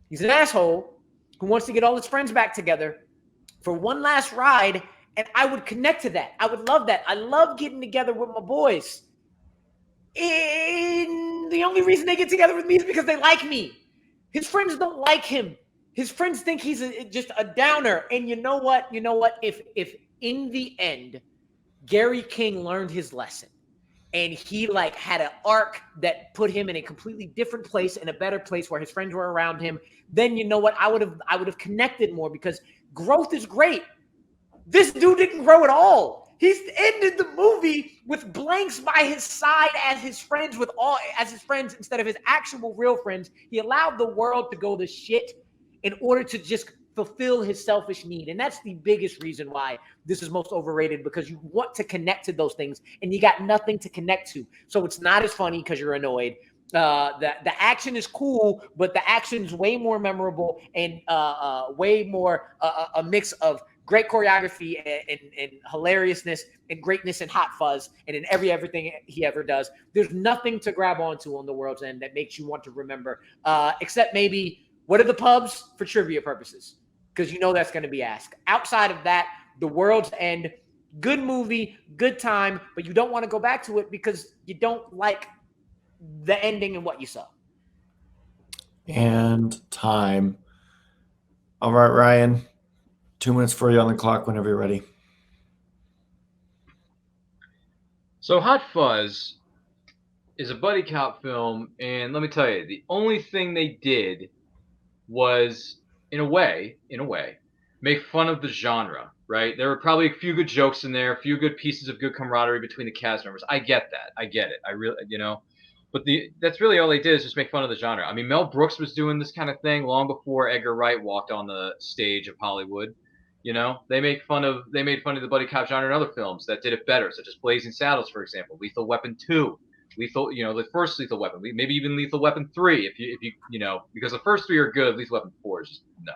Speaker 3: He's an asshole who wants to get all his friends back together for one last ride, and I would connect to that. I would love that. I love getting together with my boys. And the only reason they get together with me is because they like me. His friends don't like him. His friends think he's just a downer. And you know what? If in the end, Gary King learned his lesson, and he had an arc that put him in a completely different place, in a better place where his friends were around him, then you know what? I would have connected more, because growth is great. This dude didn't grow at all. He's ended the movie with blanks by his side as his friends instead of his actual real friends. He allowed the world to go to shit in order to just fulfill his selfish need. And that's the biggest reason why this is most overrated, because you want to connect to those things and you got nothing to connect to. So it's not as funny because you're annoyed. The action is cool, but the action is way more memorable and way more a mix of great choreography and hilariousness and greatness and Hot Fuzz and in everything he ever does. There's nothing to grab onto on The World's End that makes you want to remember, except maybe what are the pubs for trivia purposes, because you know that's going to be asked. Outside of that, The World's End, good movie, good time, but you don't want to go back to it because you don't like the ending and what you saw.
Speaker 1: And time. All right, Ryan. 2 minutes for you on the clock whenever you're ready.
Speaker 2: So Hot Fuzz is a buddy cop film, and let me tell you, the only thing they did was, in a way, make fun of the genre, right? There were probably a few good jokes in there, a few good pieces of good camaraderie between the cast members. I get that. I get it. I really, but that's really all they did, is just make fun of the genre. I mean, Mel Brooks was doing this kind of thing long before Edgar Wright walked on the stage of Hollywood. They made fun of the buddy cop genre in other films that did it better, such as Blazing Saddles, for example, Lethal Weapon 2. Lethal, the first Lethal Weapon, maybe even Lethal Weapon 3, if you because the first 3 are good. Lethal Weapon 4 is just no.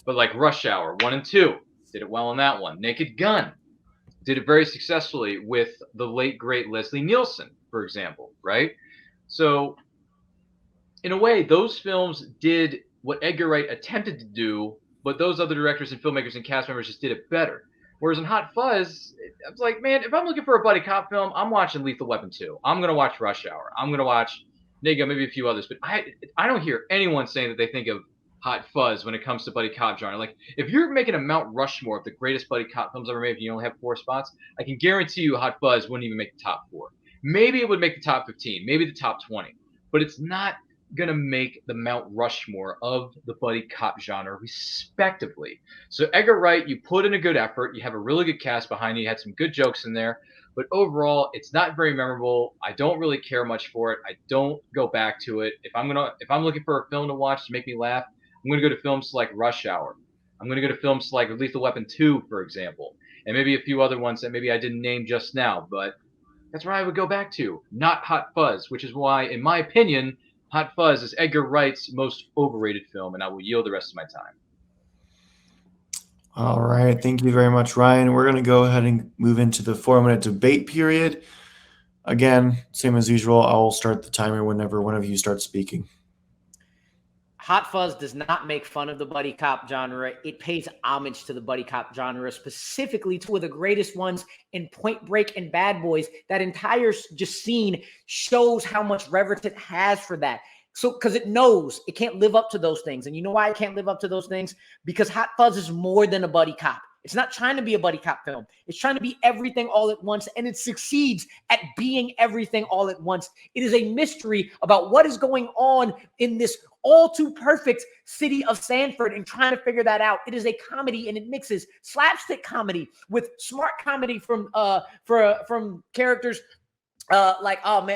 Speaker 2: But like Rush Hour 1 and 2 did it well on that one. Naked Gun did it very successfully with the late great Leslie Nielsen, for example, right? So in a way, those films did what Edgar Wright attempted to do, but those other directors and filmmakers and cast members just did it better. Whereas in Hot Fuzz, I was like, man, if I'm looking for a buddy cop film, I'm watching Lethal Weapon 2. I'm going to watch Rush Hour. I'm going to watch Nigga, maybe a few others. But I don't hear anyone saying that they think of Hot Fuzz when it comes to buddy cop genre. Like, if you're making a Mount Rushmore of the greatest buddy cop films ever made, if you only have 4 spots, I can guarantee you Hot Fuzz wouldn't even make the top 4. Maybe it would make the top 15, maybe the top 20. But it's not gonna make the Mount Rushmore of the buddy cop genre, respectively. So Edgar Wright, you put in a good effort. You have a really good cast behind you. You had some good jokes in there, but overall, it's not very memorable. I don't really care much for it. I don't go back to it. If I'm looking for a film to watch to make me laugh, I'm gonna go to films like Rush Hour. I'm gonna go to films like Lethal Weapon 2, for example, and maybe a few other ones that maybe I didn't name just now. But that's where I would go back to, not Hot Fuzz, which is why, in my opinion, Hot Fuzz is Edgar Wright's most overrated film, and I will yield the rest of my time.
Speaker 1: All right. Thank you very much, Ryan. We're going to go ahead and move into the 4-minute debate period. Again, same as usual, I will start the timer whenever one of you starts speaking.
Speaker 3: Hot Fuzz does not make fun of the buddy cop genre. It pays homage to the buddy cop genre, specifically to the greatest ones in Point Break and Bad Boys. That entire just scene shows how much reverence it has for that. So, because it knows it can't live up to those things. And you know why it can't live up to those things? Because Hot Fuzz is more than a buddy cop. It's not trying to be a buddy cop film. It's trying to be everything all at once, and it succeeds at being everything all at once. It is a mystery about what is going on in this all too perfect city of Sanford and trying to figure that out. It is a comedy, and it mixes slapstick comedy with smart comedy from characters from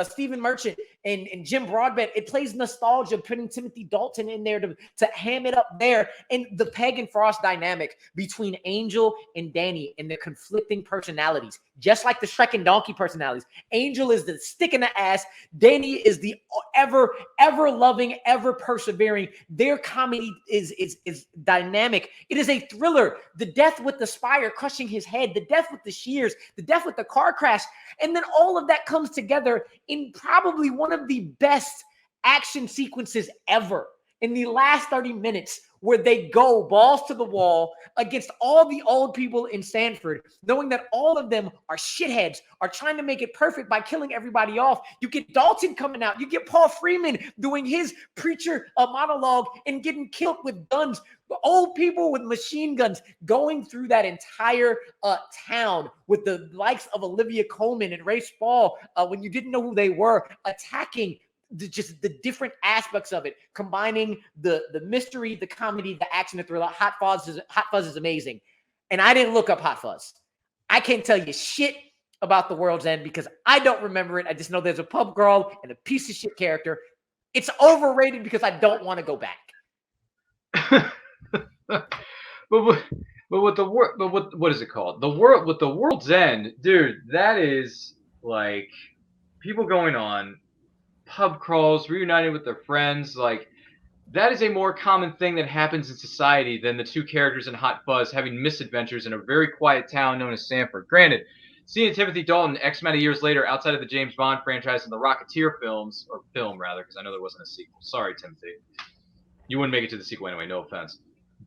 Speaker 3: Stephen Merchant and Jim Broadbent. It plays nostalgia, putting Timothy Dalton in there to ham it up there. And the Peg and Frost dynamic between Angel and Danny and their conflicting personalities, just like the Shrek and Donkey personalities. Angel is the stick in the ass. Danny is the ever loving, ever persevering. Their comedy is dynamic. It is a thriller. The death with the spire crushing his head, the death with the shears, the death with the car crash. And then all of that comes together in probably one of the best action sequences ever in the last 30 minutes, where they go balls to the wall against all the old people in Sanford, knowing that all of them are shitheads, are trying to make it perfect by killing everybody off. You get Dalton coming out. You get Paul Freeman doing his preacher monologue and getting killed with guns. The old people with machine guns going through that entire town with the likes of Olivia Colman and Ray Spall when you didn't know who they were, attacking just the different aspects of it, combining the mystery, the comedy, the action, the thriller. Hot Fuzz is amazing. And I didn't look up Hot Fuzz. I can't tell you shit about The World's End because I don't remember it. I just know there's a pub girl and a piece of shit character. It's overrated because I don't want to go back.
Speaker 2: But what is it called? With The World's End, dude, that is like people going on pub crawls, reuniting with their friends. Like, that is a more common thing that happens in society than the two characters in Hot Fuzz having misadventures in a very quiet town known as Sanford. Granted, seeing Timothy Dalton X amount of years later outside of the James Bond franchise and the Rocketeer films, or film rather, because I know there wasn't a sequel. Sorry, Timothy. You wouldn't make it to the sequel anyway, no offense.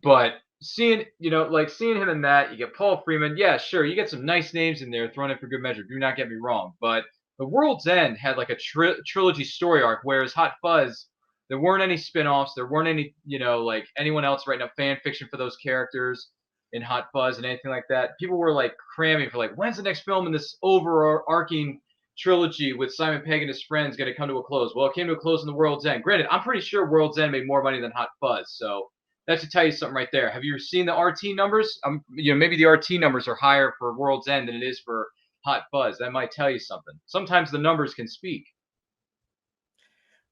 Speaker 2: But seeing him in that, you get Paul Freeman. Yeah, sure, you get some nice names in there thrown in for good measure. Do not get me wrong. But The World's End had like a trilogy story arc, whereas Hot Fuzz, there weren't any spin-offs. There weren't any, anyone else writing up fan fiction for those characters in Hot Fuzz and anything like that. People were like cramming for like, when's the next film in this overarching trilogy with Simon Pegg and his friends going to come to a close? Well, it came to a close in The World's End. Granted, I'm pretty sure World's End made more money than Hot Fuzz, so that should tell you something right there. Have you seen the RT numbers? Maybe the RT numbers are higher for World's End than it is for Hot Fuzz. That might tell you something. Sometimes the numbers can speak.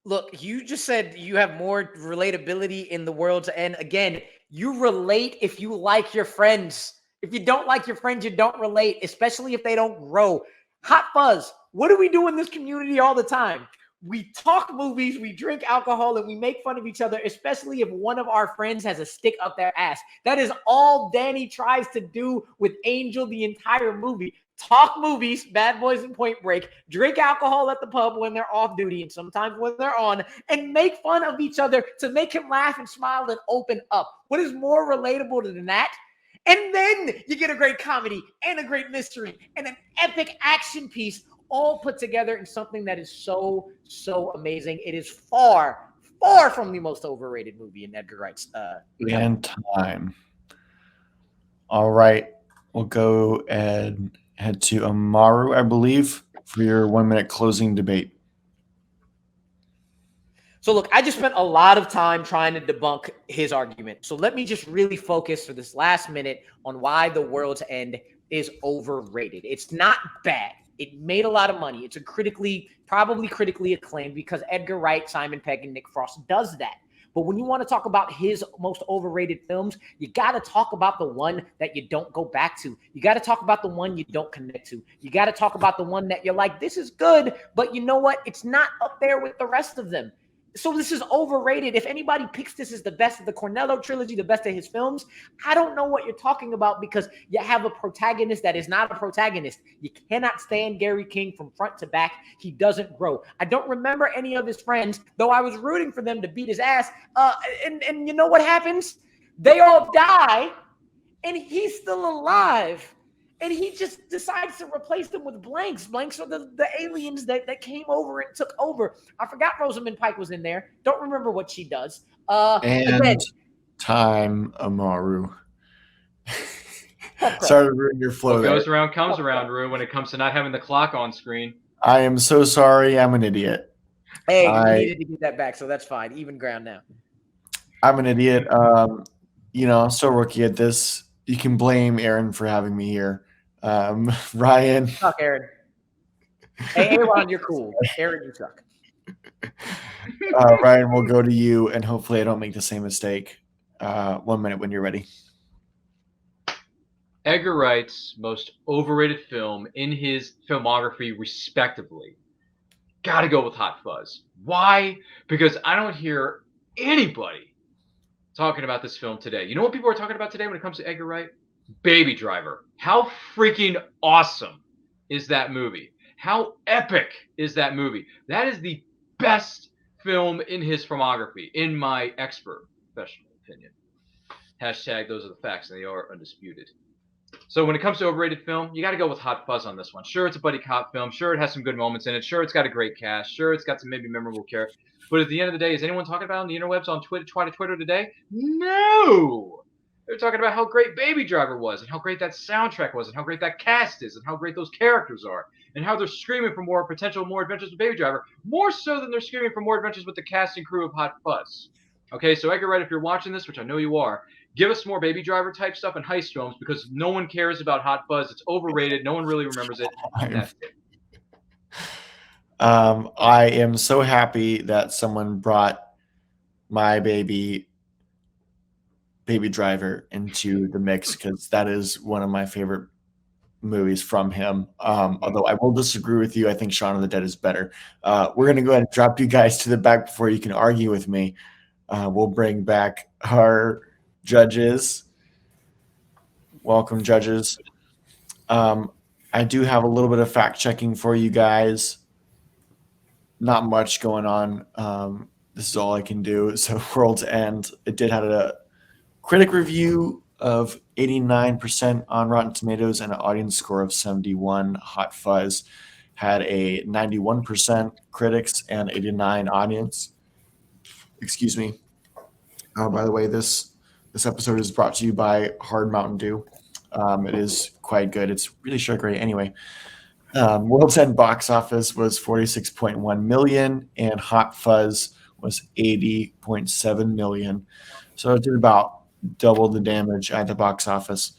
Speaker 3: Look, you just said you have more relatability in The World's End. Again, you relate if you like your friends. If you don't like your friends, you don't relate, especially if they don't grow. Hot Fuzz. What do we do in this community all the time? We talk movies, we drink alcohol, and we make fun of each other, especially if one of our friends has a stick up their ass. That is all Danny tries to do with Angel the entire movie. Talk movies, Bad Boys and Point Break, drink alcohol at the pub when they're off duty and sometimes when they're on, and make fun of each other to make him laugh and smile and open up. What is more relatable than that? And then you get a great comedy and a great mystery and an epic action piece all put together in something that is so, so amazing. It is far, far from the most overrated movie in Edgar Wright's
Speaker 1: And time. All right. We'll go and head to Amaru, I believe, for your 1 minute closing debate.
Speaker 3: So look, I just spent a lot of time trying to debunk his argument. So let me just really focus for this last minute on why The World's End is overrated. It's not bad. It made a lot of money. It's a probably critically acclaimed because Edgar Wright, Simon Pegg, and Nick Frost does that. But when you want to talk about his most overrated films, you got to talk about the one that you don't go back to. You got to talk about the one you don't connect to. You got to talk about the one that you're like, this is good, but you know what? It's not up there with the rest of them. So this is overrated. If anybody picks this as the best of the Cornetto trilogy, the best of his films, I don't know what you're talking about because you have a protagonist that is not a protagonist. You cannot stand Gary King from front to back. He doesn't grow. I don't remember any of his friends, though I was rooting for them to beat his ass. And you know what happens? They all die, and he's still alive. And he just decides to replace them with blanks. Blanks are the aliens that came over and took over. I forgot Rosamund Pike was in there. Don't remember what she does.
Speaker 1: And time, Amaru. Sorry to ruin your flow.
Speaker 2: What goes around comes around, Rue, when it comes to not having the clock on screen.
Speaker 1: I am so sorry. I'm an idiot.
Speaker 3: Hey, you needed to get that back, so that's fine. Even ground now.
Speaker 1: I'm an idiot. I'm still rookie at this. You can blame Aaron for having me here. Ryan.
Speaker 3: Suck, Aaron. Hey, Aaron, you're cool. Aaron, you suck.
Speaker 1: Ryan, we'll go to you, and hopefully I don't make the same mistake. 1 minute when you're ready.
Speaker 2: Edgar Wright's most overrated film in his filmography, respectively. Gotta go with Hot Fuzz. Why? Because I don't hear anybody talking about this film today. You know what people are talking about today when it comes to Edgar Wright? Baby Driver. How freaking awesome is that movie? How epic is that movie? That is the best film in his filmography, in my expert professional opinion. Hashtag those are the facts, and they are undisputed. So when it comes to overrated film, you got to go with Hot Fuzz on this one. Sure, it's a buddy cop film. Sure, it has some good moments in it. Sure, it's got a great cast. Sure, it's got some maybe memorable characters. But at the end of the day, is anyone talking about it on the interwebs, on Twitter today? No! They're talking about how great Baby Driver was, and how great that soundtrack was, and how great that cast is, and how great those characters are, and how they're screaming for more adventures with Baby Driver, more so than they're screaming for more adventures with the cast and crew of Hot Fuzz. Okay, so Edgar Wright, if you're watching this, which I know you are, give us more Baby Driver type stuff and heist films because no one cares about Hot Fuzz. It's overrated. No one really remembers it. And that's it.
Speaker 1: I am so happy that someone brought my Baby Driver into the mix because that is one of my favorite movies from him. Although I will disagree with you. I think Shaun of the Dead is better. We're going to go ahead and drop you guys to the back before you can argue with me. We'll bring back our judges. Welcome, judges. I do have a little bit of fact checking for you guys. Not much going on. This is all I can do. So World's End, it did have a critic review of 89% on Rotten Tomatoes and an audience score of 71. Hot Fuzz had a 91% critics and 89 audience. Excuse me. By the way, this episode is brought to you by Hard Mountain Dew. It is quite good. It's really sugary. Anyway, World's End box office was 46.1 million, and Hot Fuzz was 80.7 million. So it did about double the damage at the box office.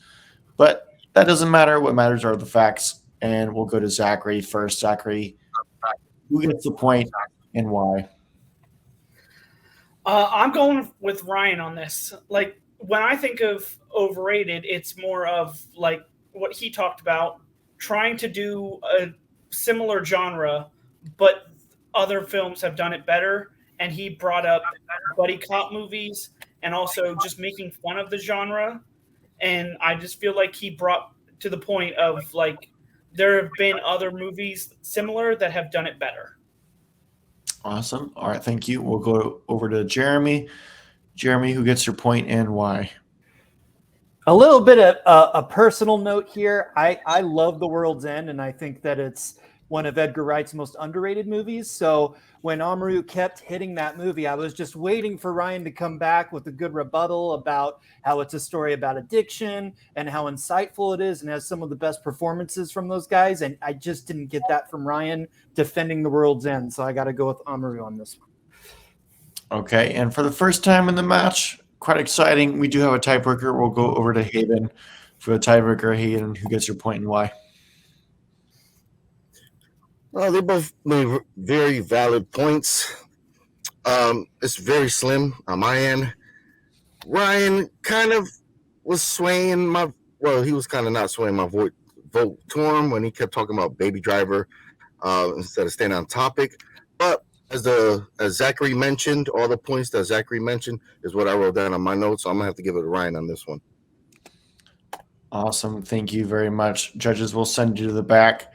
Speaker 1: But that doesn't matter. What matters are the facts. And we'll go to Zachary first. Zachary, who gets the point and why?
Speaker 6: I'm going with Ryan on this. Like, when I think of overrated, it's more of like what he talked about, trying to do similar genre, but other films have done it better. And he brought up buddy cop movies and also just making fun of the genre. And I just feel like he brought to the point of like there have been other movies similar that have done it better.
Speaker 1: Awesome. All right, thank you. We'll go over to Jeremy. Jeremy, who gets your point and why?
Speaker 4: A little bit of a personal note here. I love The World's End, and I think that it's one of Edgar Wright's most underrated movies. So when Amaru kept hitting that movie, I was just waiting for Ryan to come back with a good rebuttal about how it's a story about addiction and how insightful it is and has some of the best performances from those guys. And I just didn't get that from Ryan defending The World's End. So I got to go with Amaru on this one.
Speaker 1: Okay, and for the first time in the match, quite exciting. We do have a tiebreaker. We'll go over to Hayden for the tiebreaker. Hayden, who gets your point and why?
Speaker 5: Well, they both made very valid points. It's very slim on my end. Ryan kind of was swaying he was kind of not swaying my vote to him when he kept talking about Baby Driver instead of staying on topic. But as Zachary mentioned, all the points that Zachary mentioned is what I wrote down on my notes. So I'm going to have to give it to Ryan on this one.
Speaker 1: Awesome. Thank you very much. Judges will send you to the back.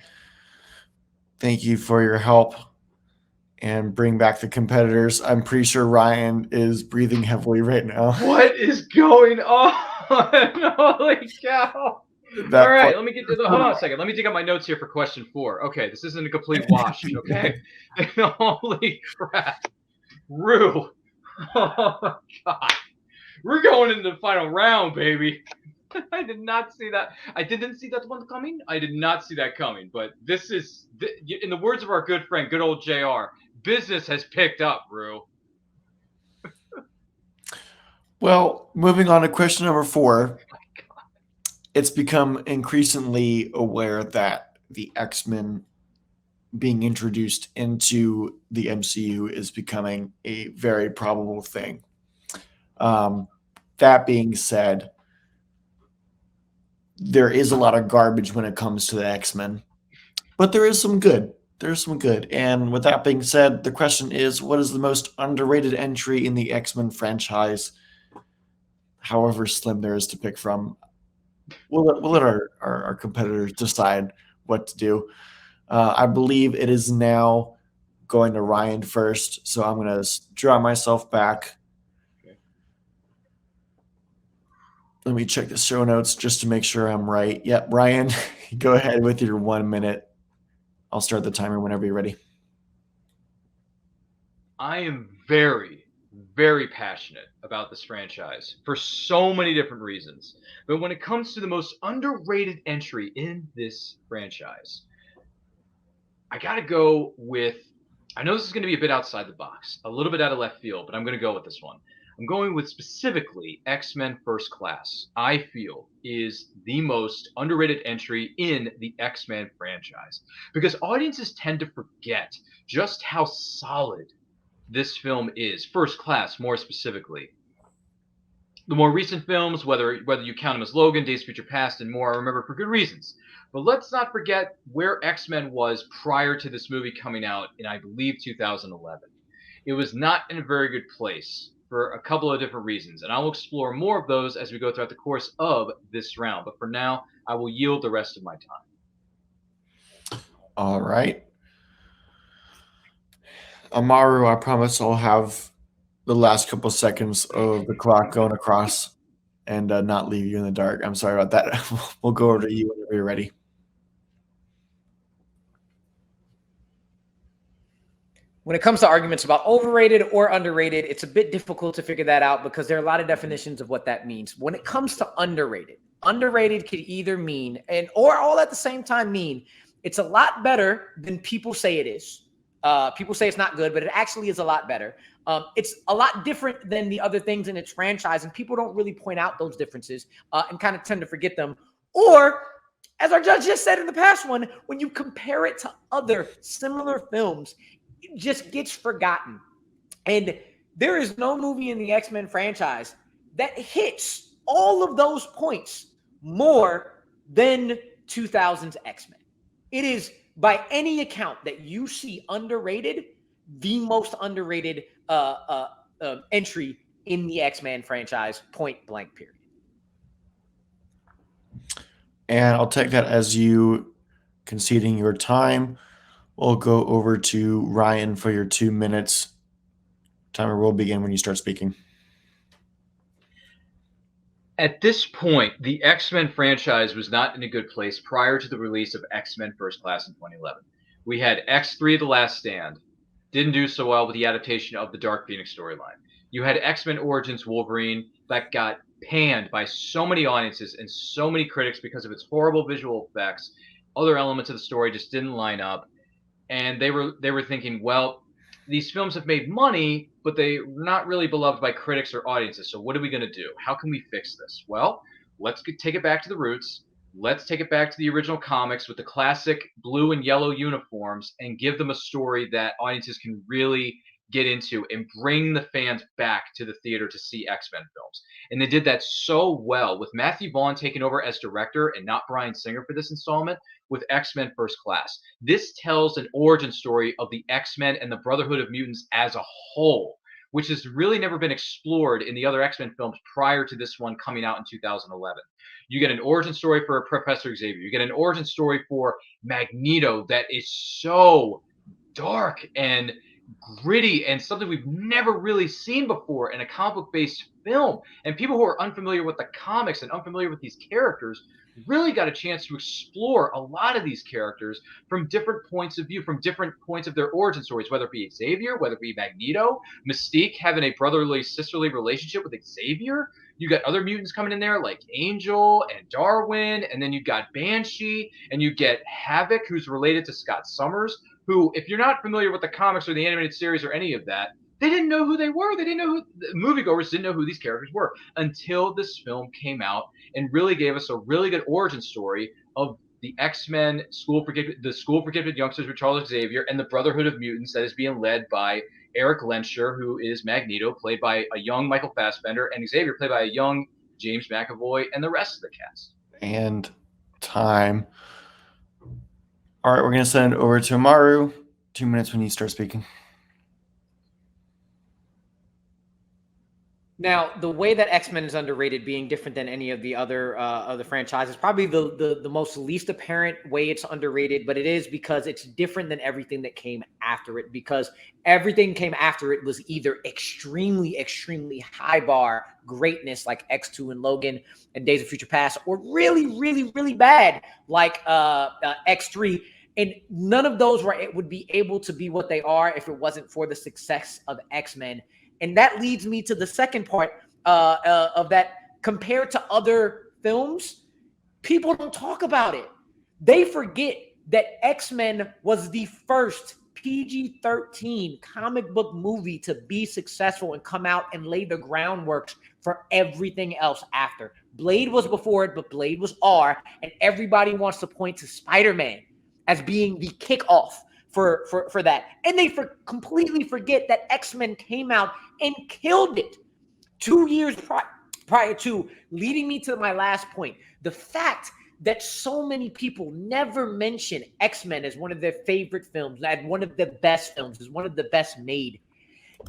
Speaker 1: Thank you for your help and bring back the competitors. I'm pretty sure Ryan is breathing heavily right now.
Speaker 2: What is going on? Holy cow. All right, let me get to hold on a second. Let me dig up my notes here for question 4. Okay, this isn't a complete wash, okay? Holy crap. Rue. Oh, my God. We're going into the final round, baby. I did not see that. I didn't see that one coming. I did not see that coming. But this is, in the words of our good friend, good old JR, business has picked up, Rue.
Speaker 1: Well, moving on to question number 4. It's become increasingly aware that the X-Men being introduced into the MCU is becoming a very probable thing. That being said, there is a lot of garbage when it comes to the X-Men, but there is some good. There's some good. And with that being said, the question is, what is the most underrated entry in the X-Men franchise? However slim there is to pick from. We'll let our competitors decide what to do. I believe it is now going to Ryan first, so I'm going to draw myself back.
Speaker 2: Okay.
Speaker 1: Let me check the show notes just to make sure I'm right. Yep, Ryan, go ahead with your 1 minute. I'll start the timer whenever you're ready.
Speaker 2: I am very, very passionate about this franchise for so many different reasons. But when it comes to the most underrated entry in this franchise, I got to go with, I know this is going to be a bit outside the box, a little bit out of left field, but I'm going to go with this one. I'm going with specifically X-Men First Class, I feel is the most underrated entry in the X-Men franchise. Because audiences tend to forget just how solid this film is, First Class more specifically. The more recent films, whether you count them as Logan, Days of Future Past, and more, I remember for good reasons. But let's not forget where X-Men was prior to this movie coming out in, I believe, 2011. It was not in a very good place for a couple of different reasons, and I'll explore more of those as we go throughout the course of this round. But for now, I will yield the rest of my time.
Speaker 1: All right. Amaru, I promise I'll have the last couple seconds of the clock going across and not leave you in the dark. I'm sorry about that. We'll go over to you whenever you're ready.
Speaker 3: When it comes to arguments about overrated or underrated, it's a bit difficult to figure that out because there are a lot of definitions of what that means. When it comes to underrated could either mean, or all at the same time mean, it's a lot better than people say it is. People say it's not good, but it actually is a lot better. It's a lot different than the other things in its franchise, and people don't really point out those differences and kind of tend to forget them. Or, as our judge just said in the past one, when you compare it to other similar films, it just gets forgotten. And there is no movie in the X-Men franchise that hits all of those points more than 2000's X-Men. It is by any account that you see underrated, the most underrated entry in the X-Men franchise, point blank, period.
Speaker 1: And I'll take that as you conceding your time. We'll go over to Ryan for your 2 minutes. Timer will begin when you start speaking.
Speaker 2: At this point, the X-Men franchise was not in a good place prior to the release of X-Men First Class in 2011. We had X3 The Last Stand. Didn't do so well with the adaptation of the Dark Phoenix storyline. You had X-Men Origins Wolverine that got panned by so many audiences and so many critics because of its horrible visual effects. Other elements of the story just didn't line up. And they were thinking, well, these films have made money, but they're not really beloved by critics or audiences. So what are we going to do? How can we fix this? Well, let's take it back to the roots. Let's take it back to the original comics with the classic blue and yellow uniforms and give them a story that audiences can really get into and bring the fans back to the theater to see X-Men films. And they did that so well with Matthew Vaughn taking over as director and not Bryan Singer for this installment with X-Men First Class. This tells an origin story of the X-Men and the Brotherhood of Mutants as a whole, which has really never been explored in the other X-Men films prior to this one coming out in 2011. You get an origin story for Professor Xavier. You get an origin story for Magneto that is so dark and gritty and something we've never really seen before in a comic book based film. And people who are unfamiliar with the comics and unfamiliar with these characters really got a chance to explore a lot of these characters from different points of view, from different points of their origin stories, whether it be Xavier, whether it be Magneto, Mystique having a brotherly, sisterly relationship with Xavier. You got other mutants coming in there like Angel and Darwin, and then you got Banshee, and you get Havoc, who's related to Scott Summers, who, if you're not familiar with the comics or the animated series or any of that, they didn't know who they were. They didn't know who the moviegoers didn't know who these characters were until this film came out and really gave us a really good origin story of the X-Men the School for Gifted Youngsters with Charles Xavier and the Brotherhood of Mutants that is being led by Eric Lensher, who is Magneto, played by a young Michael Fassbender, and Xavier, played by a young James McAvoy, and the rest of the cast.
Speaker 1: And time. All right, we're going to send it over to Amaru. 2 minutes when you start speaking.
Speaker 3: Now, the way that X-Men is underrated, being different than any of the other franchises, probably the most least apparent way it's underrated, but it is because it's different than everything that came after it, because everything came after it was either extremely, extremely high bar greatness like X2 and Logan and Days of Future Past, or really, really, really bad like X3. And none of those would be able to be what they are if it wasn't for the success of X-Men. And that leads me to the second part of that. Compared to other films, people don't talk about it. They forget that X-Men was the first PG-13 comic book movie to be successful and come out and lay the groundwork for everything else after. Blade was before it, but Blade was R, and everybody wants to point to Spider-Man as being the kickoff for that. And they completely forget that X-Men came out and killed it 2 years prior to, leading me to my last point. The fact that so many people never mention X-Men as one of their favorite films, as one of the best films, as one of the best made.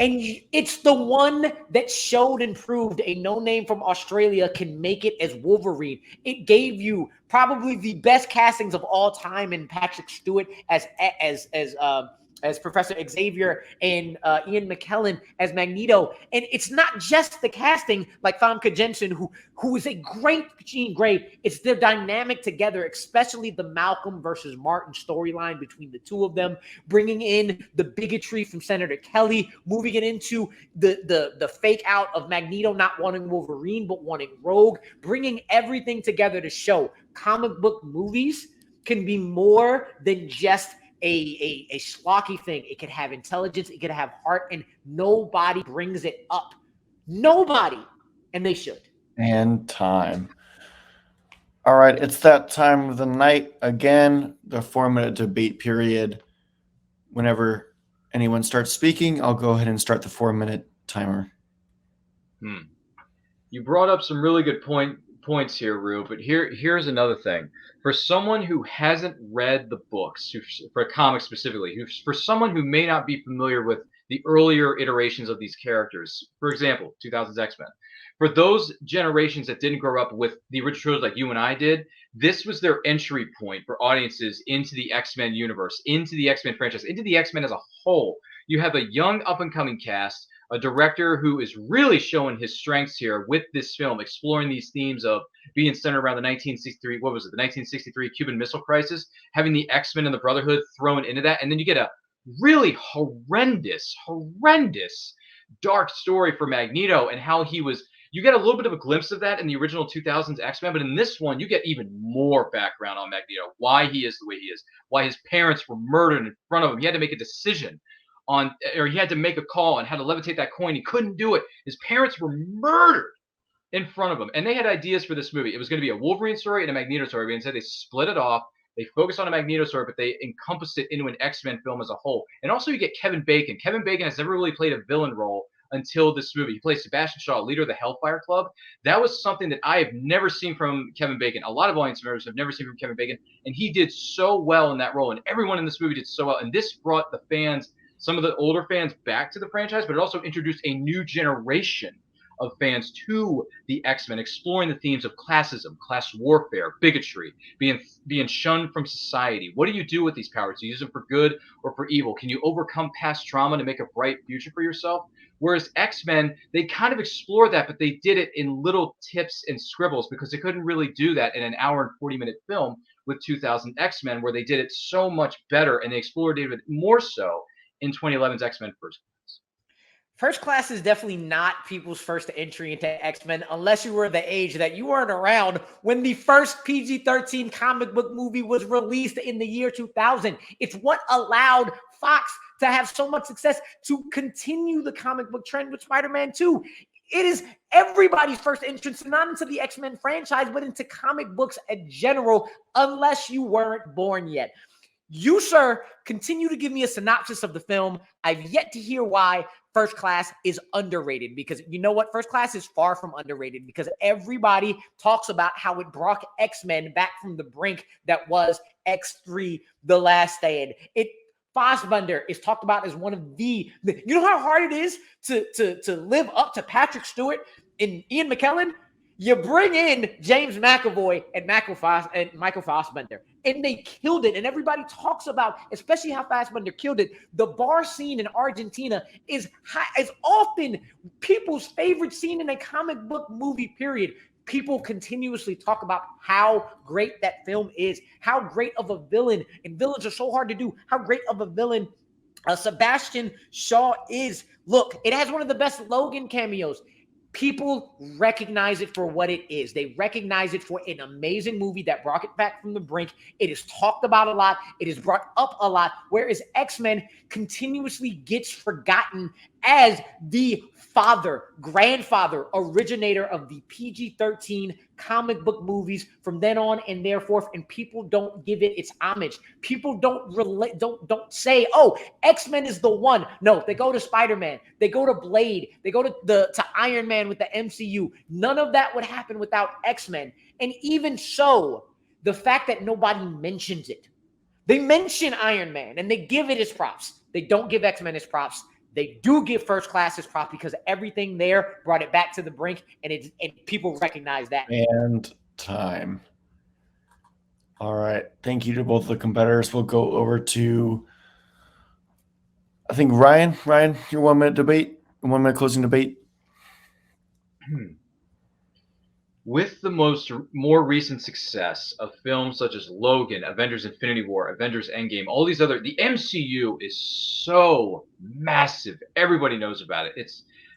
Speaker 3: And it's the one that showed and proved a no-name from Australia can make it as Wolverine. It gave you probably the best castings of all time in Patrick Stewart as Professor Xavier and Ian McKellen as Magneto. And it's not just the casting like Famke Jensen, who is a great Jean Grey. It's their dynamic together, especially the Malcolm versus Martin storyline between the two of them, bringing in the bigotry from Senator Kelly, moving it into the fake out of Magneto not wanting Wolverine but wanting Rogue, bringing everything together to show comic book movies can be more than just a schlocky thing. It can have intelligence, it can have heart, and nobody brings it up. Nobody. And they should.
Speaker 1: And time. All right, it's that time of the night again, the 4-minute debate period. Whenever anyone starts speaking, I'll go ahead and start the 4-minute timer.
Speaker 2: You brought up some really good points here, Rue, but here's another thing. For someone who hasn't read the books, for comics specifically, for someone who may not be familiar with the earlier iterations of these characters, for example, 2000's X-Men, for those generations that didn't grow up with the original trilogy like you and I did, this was their entry point for audiences into the X-Men universe, into the X-Men franchise, into the X-Men as a whole. You have a young up-and-coming cast, a director who is really showing his strengths here with this film, exploring these themes of being centered around the 1963, what was it, the 1963 Cuban Missile Crisis, having the X-Men and the Brotherhood thrown into that, and then you get a really horrendous dark story for Magneto and how he was. You get a little bit of a glimpse of that in the original 2000s X-Men, but in this one, you get even more background on Magneto, why he is the way he is, why his parents were murdered in front of him. He had to make a decision or he had to make a call on how to levitate that coin. He couldn't do it. His parents were murdered in front of him, and they had ideas for this movie. It was going to be a Wolverine story and a Magneto story, but instead they split it off. They focused on a Magneto story, but they encompassed it into an X-Men film as a whole. And also you get Kevin Bacon. Kevin Bacon has never really played a villain role until this movie. He plays Sebastian Shaw, leader of the Hellfire Club. That was something that I have never seen from Kevin Bacon. A lot of audience members have never seen from Kevin Bacon, and he did so well in that role, and everyone in this movie did so well. And this brought the fans, some of the older fans, back to the franchise, but it also introduced a new generation of fans to the X-Men, exploring the themes of classism, class warfare, bigotry, being shunned from society. What do you do with these powers? Do you use them for good or for evil? Can you overcome past trauma to make a bright future for yourself? Whereas X-Men, they kind of explored that, but they did it in little tips and scribbles because they couldn't really do that in an hour and 40-minute film with 2000 X-Men, where they did it so much better and they explored it more so in 2011's X-Men First Class.
Speaker 3: First Class is definitely not people's first entry into X-Men unless you were the age that you weren't around when the first PG-13 comic book movie was released in the year 2000. It's what allowed Fox to have so much success to continue the comic book trend with Spider-Man 2. It is everybody's first entrance, not into the X-Men franchise, but into comic books in general, unless you weren't born yet. You, sir, continue to give me a synopsis of the film. I've yet to hear why First Class is underrated, because you know what? First Class is far from underrated because everybody talks about how it brought X-Men back from the brink that was X3, The Last Stand. Fassbender is talked about as one of the you know how hard it is to live up to Patrick Stewart and Ian McKellen? You bring in James McAvoy and Michael Fassbender, and they killed it. And everybody talks about, especially how Fassbender killed it. The bar scene in Argentina is often people's favorite scene in a comic book movie, period. People continuously talk about how great that film is, how great of a villain, and villains are so hard to do, how great of a villain Sebastian Shaw is. Look, it has one of the best Logan cameos. People recognize it for what it is. They recognize it for an amazing movie that brought it back from the brink. It is talked about a lot. It is brought up a lot, whereas X-Men continuously gets forgotten as the grandfather, originator of the PG-13 comic book movies from then on and thereforth, and people don't give it its homage. People don't say, oh, X-Men is the one. No, they go to Spider-Man, they go to Blade, they go to Iron Man with the MCU. None of that would happen without X-Men. And even so, the fact that nobody mentions it. They mention Iron Man and they give it its props. They don't give X-Men its props. They do give First Class its props because everything there brought it back to the brink, and people recognize that.
Speaker 1: And time. All right. Thank you to both the competitors. We'll go over to, I think, Ryan. Ryan, your 1 minute debate, 1 minute closing debate.
Speaker 2: With the more recent success of films such as Logan, Avengers Infinity War, Avengers Endgame, all these the MCU is so massive. Everybody knows about it.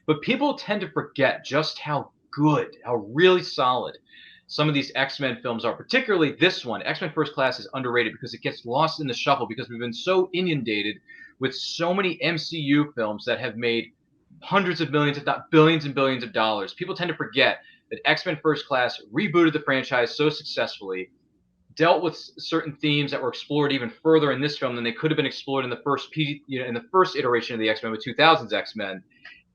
Speaker 2: But people tend to forget just how good, how really solid some of these X-Men films are, particularly this one. X-Men First Class is underrated because it gets lost in the shuffle because we've been so inundated with so many MCU films that have made hundreds of millions, if not billions and billions of dollars. People tend to forget that X-Men First Class rebooted the franchise so successfully, dealt with certain themes that were explored even further in this film than they could have been explored in the first iteration of the X-Men with 2000's X-Men,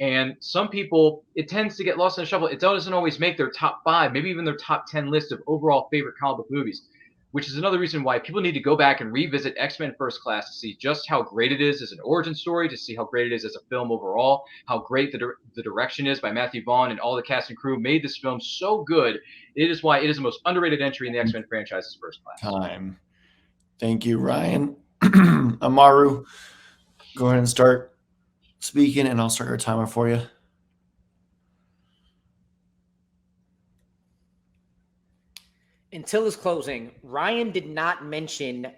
Speaker 2: And some people, it tends to get lost in the shuffle. It doesn't always make their top 5, maybe even their top 10 list of overall favorite comic book movies, which is another reason why people need to go back and revisit X-Men First Class to see just how great it is as an origin story, to see how great it is as a film overall, how great the direction is by Matthew Vaughn, and all the cast and crew made this film so good. It is why it is the most underrated entry in the X-Men franchise's First Class.
Speaker 1: Time. Thank you, Ryan. Amaru, go ahead and start speaking, and I'll start your timer for you.
Speaker 3: Until his closing, Ryan did not mention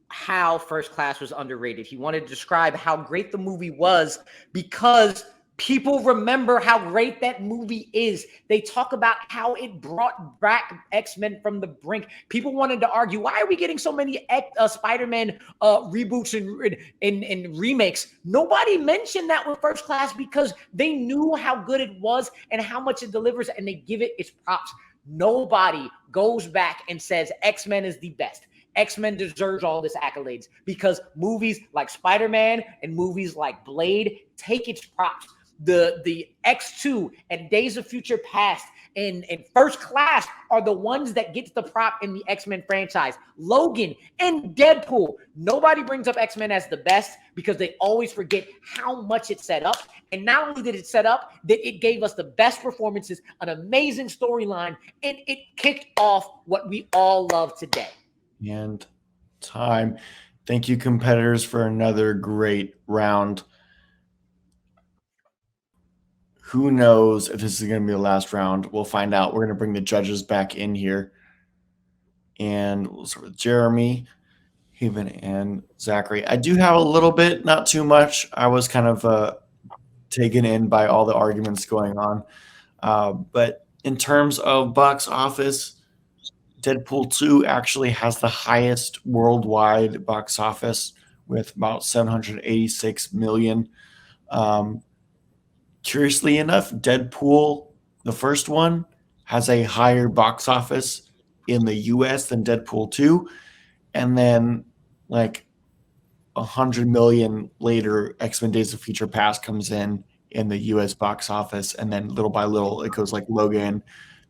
Speaker 3: how First Class was underrated. He wanted to describe how great the movie was because people remember how great that movie is. They talk about how it brought back X-Men from the brink. People wanted to argue, why are we getting so many Spider-Man reboots and remakes? Nobody mentioned that with First Class because they knew how good it was and how much it delivers, and they give it its props. Nobody goes back and says X-Men is the best. X-Men deserves all this accolades because movies like Spider-Man and movies like Blade take its props. The X2 and Days of Future Past and First Class are the ones that gets the prop in the X-Men franchise. Logan and Deadpool. Nobody brings up X-Men as the best because they always forget how much it set up. And not only did it set up, that it gave us the best performances, an amazing storyline, and it kicked off what we all love today.
Speaker 1: And time. Thank you, competitors, for another great round. Who knows if this is going to be the last round? We'll find out. We're going to bring the judges back in here. And we'll start with Jeremy, Haven, and Zachary. I do have a little bit, not too much. I was kind of taken in by all the arguments going on. But in terms of box office, Deadpool 2 actually has the highest worldwide box office with about 786 million. Curiously enough, Deadpool, the first one, has a higher box office in the US than Deadpool 2. And then, like 100 million later, X-Men Days of Future Past comes in the US box office. And then little by little, it goes like Logan,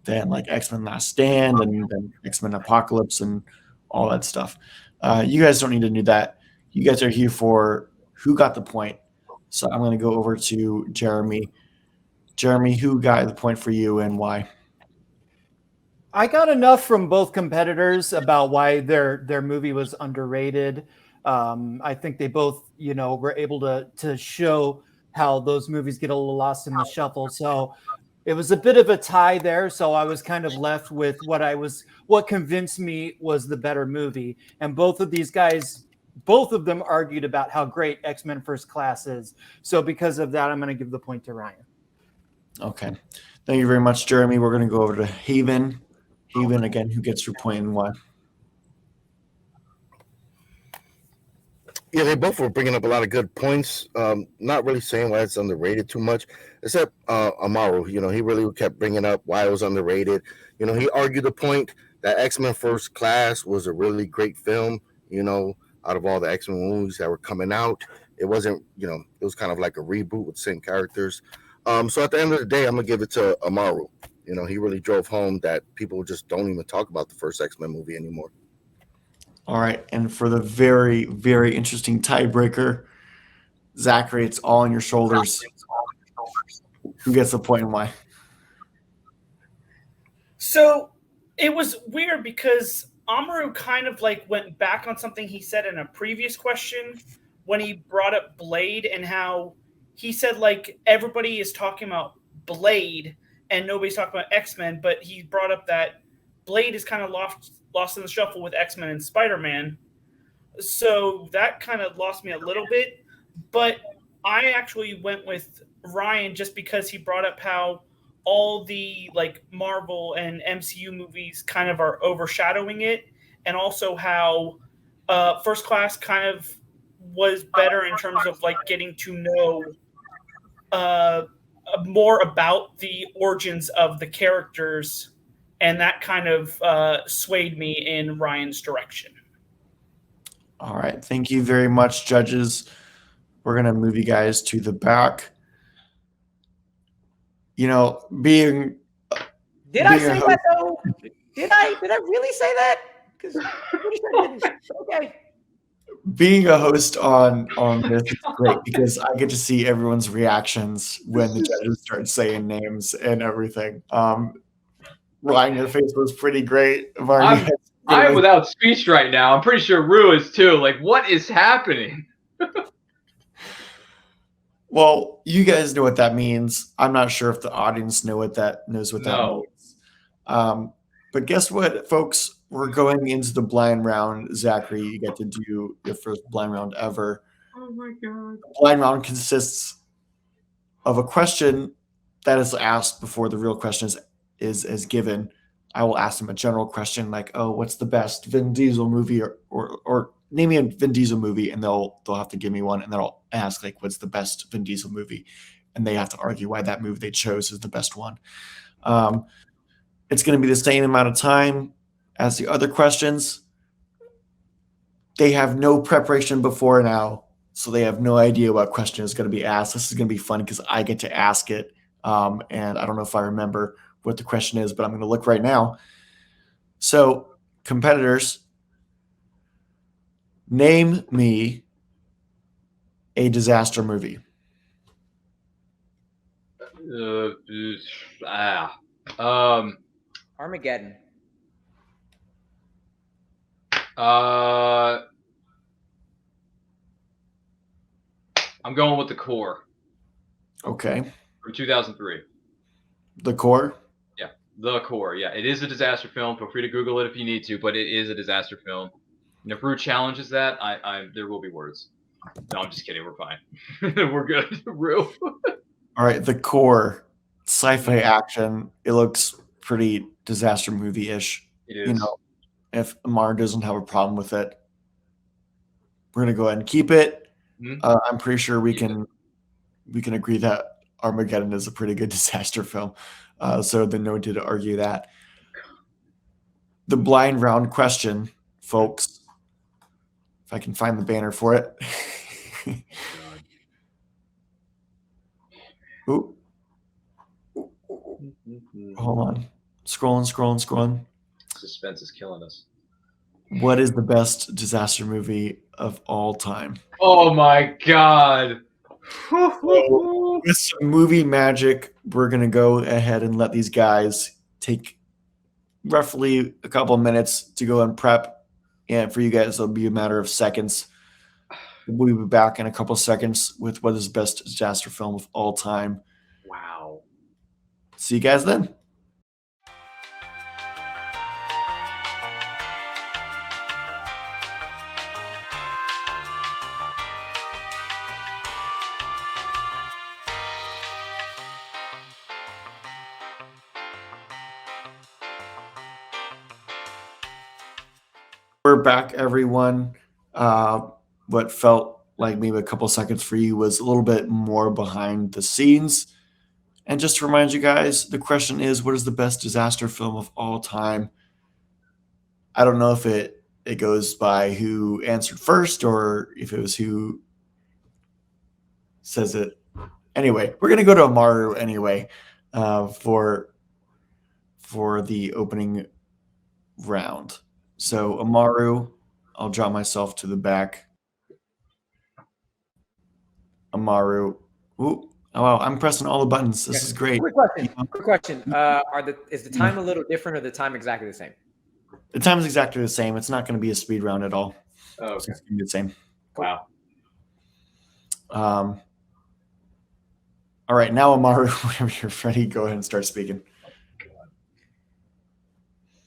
Speaker 1: then like X-Men Last Stand, and then X-Men Apocalypse, and all that stuff. You guys don't need to do that. You guys are here for who got the point. So I'm going to go over to Jeremy. Jeremy, who got the point for you and why?
Speaker 4: I got enough from both competitors about why their movie was underrated. I think they both, were able to show how those movies get a little lost in the shuffle. So it was a bit of a tie there. So I was kind of left with what convinced me was the better movie. And both of these guys, both of them argued about how great X-Men First Class is. So because of that, I'm going to give the point to Ryan.
Speaker 1: Okay. Thank you very much, Jeremy. We're going to go over to Haven. Haven, again, who gets your point and why?
Speaker 5: Yeah, they both were bringing up a lot of good points. Not really saying why it's underrated too much, except Amaru. He really kept bringing up why it was underrated. He argued the point that X-Men First Class was a really great film. Out of all the X-Men movies that were coming out, it wasn't. It was kind of like a reboot with the same characters. So at the end of the day, I'm gonna give it to Amaru. He really drove home that people just don't even talk about the first X-Men movie anymore.
Speaker 1: All right, and for the very, very interesting tiebreaker, Zachary, it's all on your shoulders. Who gets the point and why?
Speaker 6: So it was weird because Amaru kind of went back on something he said in a previous question when he brought up Blade and how he said everybody is talking about Blade and nobody's talking about X-Men, but he brought up that Blade is kind of lost in the shuffle with X-Men and Spider-Man. So that kind of lost me a little bit. But I actually went with Ryan just because he brought up how all the Marvel and MCU movies kind of are overshadowing it. And also how First Class kind of was better in terms of getting to know more about the origins of the characters, and that kind of swayed me in Ryan's direction.
Speaker 1: All right. Thank you very much, judges. We're going to move you guys to the back. you know, being
Speaker 3: Did I
Speaker 1: being a
Speaker 3: say
Speaker 1: host,
Speaker 3: that though? Did I really say that? Because pretty sure I didn't. Okay.
Speaker 1: being a host on this is great because I get to see everyone's reactions when the judges start saying names and everything. Ryan, your face was pretty great. Varney,
Speaker 2: I'm without speech right now. I'm pretty sure Rue is too. Like, what is happening?
Speaker 1: well, you guys know what that means. I'm not sure if the audience knows what that
Speaker 2: No.
Speaker 1: means. But guess what, folks? We're going into the blind round. Zachary, you get to do your first blind round ever.
Speaker 2: Oh my god.
Speaker 1: The blind round consists of a question that is asked before the real question is given. I will ask them a general question like, "Oh, what's the best Vin Diesel movie?" or name me a Vin Diesel movie, and they'll have to give me one, and then I'll ask like, "What's the best Vin Diesel movie?" And they have to argue why that movie they chose is the best one. It's going to be the same amount of time as the other questions. They have no preparation before now, so they have no idea what question is going to be asked. This is going to be fun because I get to ask it, and I don't know if I remember what the question is, but I'm going to look right now. So, competitors, name me a disaster movie.
Speaker 3: Armageddon.
Speaker 2: I'm going with The Core
Speaker 1: Okay.
Speaker 2: from 2003.
Speaker 1: The Core?
Speaker 2: Yeah, The Core. Yeah, it is a disaster film. Feel free to Google it if you need to, but it is a disaster film. And if Rue challenges that, there will be words. No, I'm just kidding. We're fine. We're good. Rue.
Speaker 1: All right, The Core, sci-fi action. It looks pretty disaster movie-ish.
Speaker 2: It is.
Speaker 1: You know, if Amar doesn't have a problem with it, we're gonna go ahead and keep it.
Speaker 2: Mhm.
Speaker 1: I'm pretty sure we can agree that Armageddon is a pretty good disaster film. So there's no need to argue that. The blind round question, folks. If I can find the banner for it. Ooh. Hold on. Scrolling.
Speaker 2: Suspense is killing us.
Speaker 1: What is the best disaster movie of all time?
Speaker 2: Oh my god.
Speaker 1: With some movie magic, we're going to go ahead and let these guys take roughly a couple of minutes to go and prep. And for you guys, it'll be a matter of seconds. We'll be back in a couple of seconds with what is the best disaster film of all time.
Speaker 2: Wow.
Speaker 1: See you guys then. We're back, everyone. What felt like maybe a couple seconds for you was a little bit more behind the scenes. And just to remind you guys, the question is, what is the best disaster film of all time? I don't know if it goes by who answered first or if it was who says it. Anyway, we're going to go to Amaru anyway for the opening round. So Amaru, I'll draw myself to the back. Amaru. Ooh, oh, wow, I'm pressing all the buttons. This is great.
Speaker 3: Quick question. Is the time a little different or the time exactly the same?
Speaker 1: The time is exactly the same. It's not going to be a speed round at all.
Speaker 2: Oh, okay.
Speaker 1: So it's going to be the same.
Speaker 2: Wow.
Speaker 1: All right, now Amaru, whenever you're ready, go ahead and start speaking.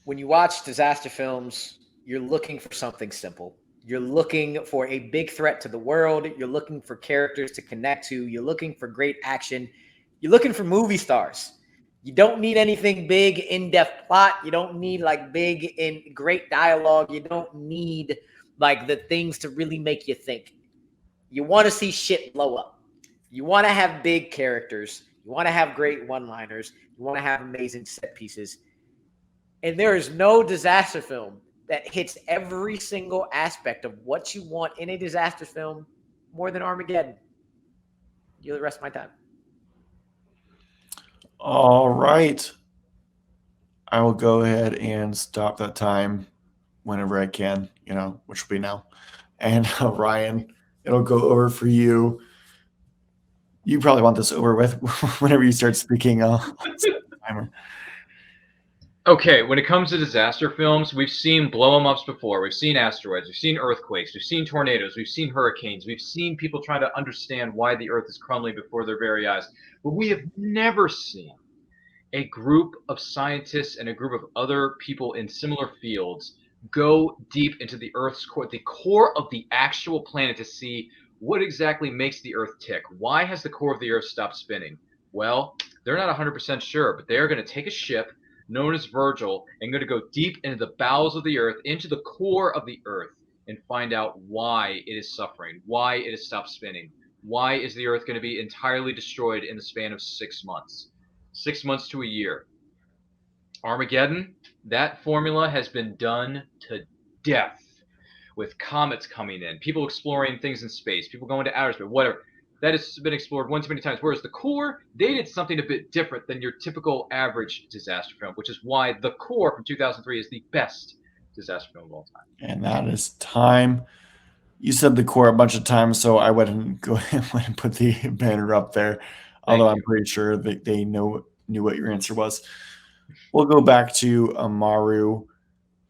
Speaker 3: When you watch disaster films, you're looking for something simple. You're looking for a big threat to the world. You're looking for characters to connect to. You're looking for great action. You're looking for movie stars. You don't need anything big, in-depth plot. You don't need like big and great dialogue. You don't need like the things to really make you think. You want to see shit blow up. You want to have big characters. You want to have great one-liners. You want to have amazing set pieces. And there is no disaster film that hits every single aspect of what you want in a disaster film more than Armageddon. You're the rest of my time.
Speaker 1: All right. I will go ahead and stop that time whenever I can, which will be now. And Ryan, it'll go over for you. You probably want this over with whenever you start speaking. Timer.
Speaker 2: Okay, when it comes to disaster films, we've seen blow-em-ups before. We've seen asteroids. We've seen earthquakes. We've seen tornadoes. We've seen hurricanes. We've seen people trying to understand why the Earth is crumbling before their very eyes. But we have never seen a group of scientists and a group of other people in similar fields go deep into the Earth's core, the core of the actual planet, to see what exactly makes the Earth tick. Why has the core of the Earth stopped spinning? Well, they're not 100% sure, but they are going to take a ship known as Virgil and going to go deep into the bowels of the Earth, into the core of the Earth, and find out why it is suffering, why it has stopped spinning. Why is the Earth going to be entirely destroyed in the span of 6 months? 6 months to a year. Armageddon, that formula has been done to death with comets coming in, people exploring things in space, people going to outer space, whatever. That has been explored one too many times. Whereas the core, they did something a bit different than your typical average disaster film, which is why The Core from 2003 is the best disaster film of all time.
Speaker 1: And that is time. You said The Core a bunch of times, so I wouldn't go ahead and put the banner up there. Although I'm pretty sure that they knew what your answer was. We'll go back to Amaru.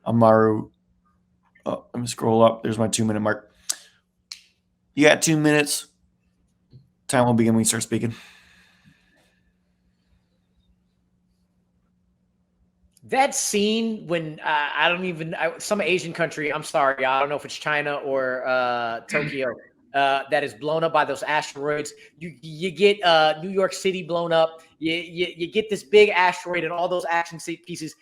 Speaker 1: Amaru, let me scroll up. There's my 2-minute mark. You got 2 minutes. Time will begin when you start speaking.
Speaker 3: That scene when some Asian country, I'm sorry, I don't know if it's China or Tokyo, that is blown up by those asteroids. You get New York City blown up. You get this big asteroid and all those action pieces.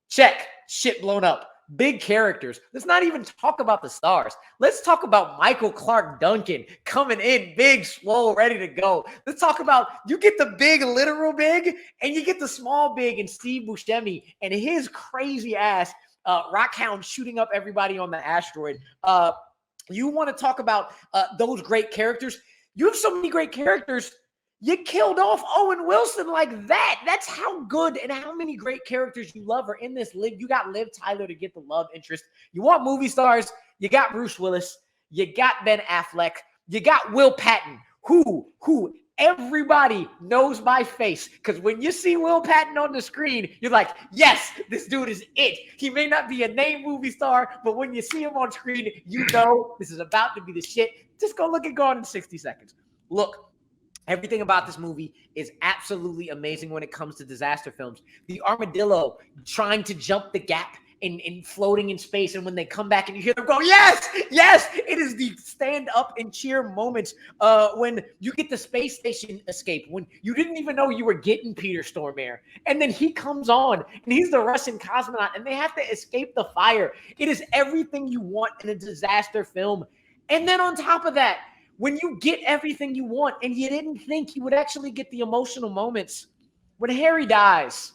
Speaker 3: Check, shit blown up. Big characters. Let's not even talk about the stars. Let's talk about Michael Clark Duncan coming in big, swole, ready to go. Let's talk about, you get the big, literal big, and you get the small big and Steve Buscemi and his crazy ass Rockhound shooting up everybody on the asteroid. You want to talk about those great characters? You have so many great characters. You killed off Owen Wilson like that. That's how good and how many great characters you love are in this. You got Liv Tyler to get the love interest. You want movie stars? You got Bruce Willis. You got Ben Affleck. You got Will Patton, who everybody knows by face. Because when you see Will Patton on the screen, you're like, yes, this dude is it. He may not be a name movie star, but when you see him on screen, you know this is about to be the shit. Just go look at Gone in 60 Seconds. Look. Everything about this movie is absolutely amazing when it comes to disaster films. The armadillo trying to jump the gap in floating in space, and when they come back and you hear them go, yes, yes, it is the stand up and cheer moments when you get the space station escape, when you didn't even know you were getting Peter Stormare, and then he comes on and he's the Russian cosmonaut and they have to escape the fire. It is everything you want in a disaster film. And then on top of that, when you get everything you want and you didn't think you would actually get the emotional moments, when Harry dies,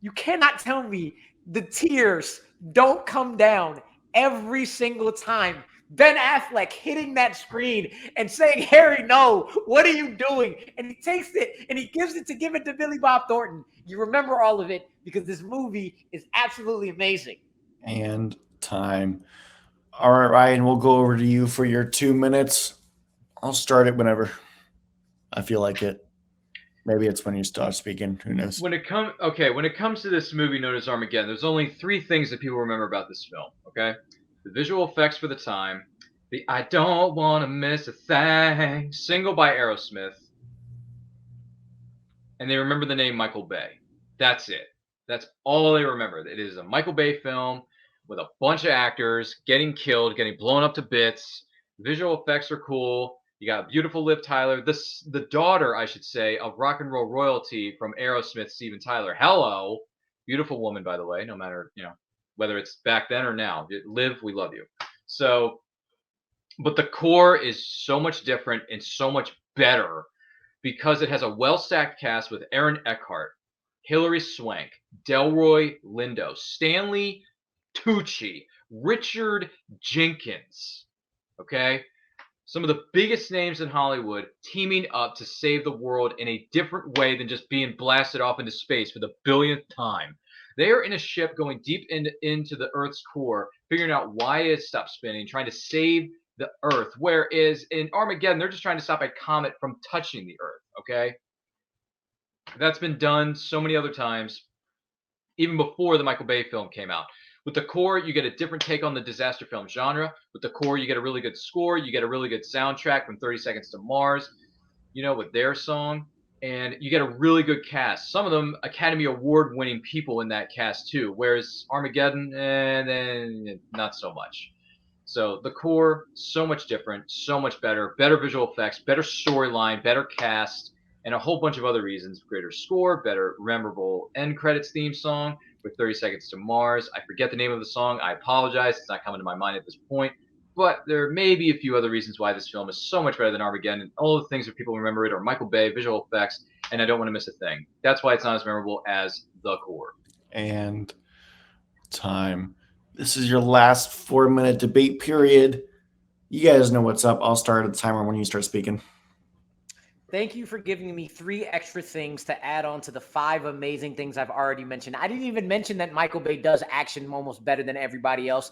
Speaker 3: you cannot tell me the tears don't come down every single time. Ben Affleck hitting that screen and saying, Harry, no, what are you doing? And he takes it and he gives it to Billy Bob Thornton. You remember all of it because this movie is absolutely amazing.
Speaker 1: And time. All right, Ryan, we'll go over to you for your 2 minutes. I'll start it whenever I feel like it. Maybe it's when you start speaking. Who knows?
Speaker 2: When it comes to this movie known as Armageddon, there's only 3 things that people remember about this film. Okay, the visual effects for the time, the "I Don't Want to Miss a Thing" single by Aerosmith, and they remember the name Michael Bay. That's it. That's all they remember. It is a Michael Bay film with a bunch of actors getting killed, getting blown up to bits. Visual effects are cool. You got beautiful Liv Tyler, the daughter, I should say, of rock and roll royalty from Aerosmith, Steven Tyler. Hello, beautiful woman, by the way. No matter whether it's back then or now, Liv, we love you. So, but the core is so much different and so much better because it has a well-stacked cast with Aaron Eckhart, Hilary Swank, Delroy Lindo, Stanley Tucci, Richard Jenkins. Okay. Some of the biggest names in Hollywood teaming up to save the world in a different way than just being blasted off into space for the billionth time. They are in a ship going deep into the Earth's core, figuring out why it stopped spinning, trying to save the Earth. Whereas in Armageddon, they're just trying to stop a comet from touching the Earth, okay? That's been done so many other times, even before the Michael Bay film came out. With the core, you get a different take on the disaster film genre. With the core, you get a really good score. You get a really good soundtrack from 30 Seconds to Mars, with their song. And you get a really good cast. Some of them Academy Award-winning people in that cast too. Whereas Armageddon, then not so much. So the core, so much different, so much better. Better visual effects, better storyline, better cast, and a whole bunch of other reasons. Greater score, better memorable end credits theme song with 30 Seconds to Mars. I forget the name of the song. I apologize. It's not coming to my mind at this point. But there may be a few other reasons why this film is so much better than Armageddon. And all the things that people remember it are Michael Bay, visual effects, and I don't want to miss a thing. That's why it's not as memorable as the core.
Speaker 1: And time. This is your last 4-minute debate period. You guys know what's up. I'll start at the timer when you start speaking.
Speaker 3: Thank you for giving me 3 extra things to add on to the 5 amazing things I've already mentioned. I didn't even mention that Michael Bay does action almost better than everybody else.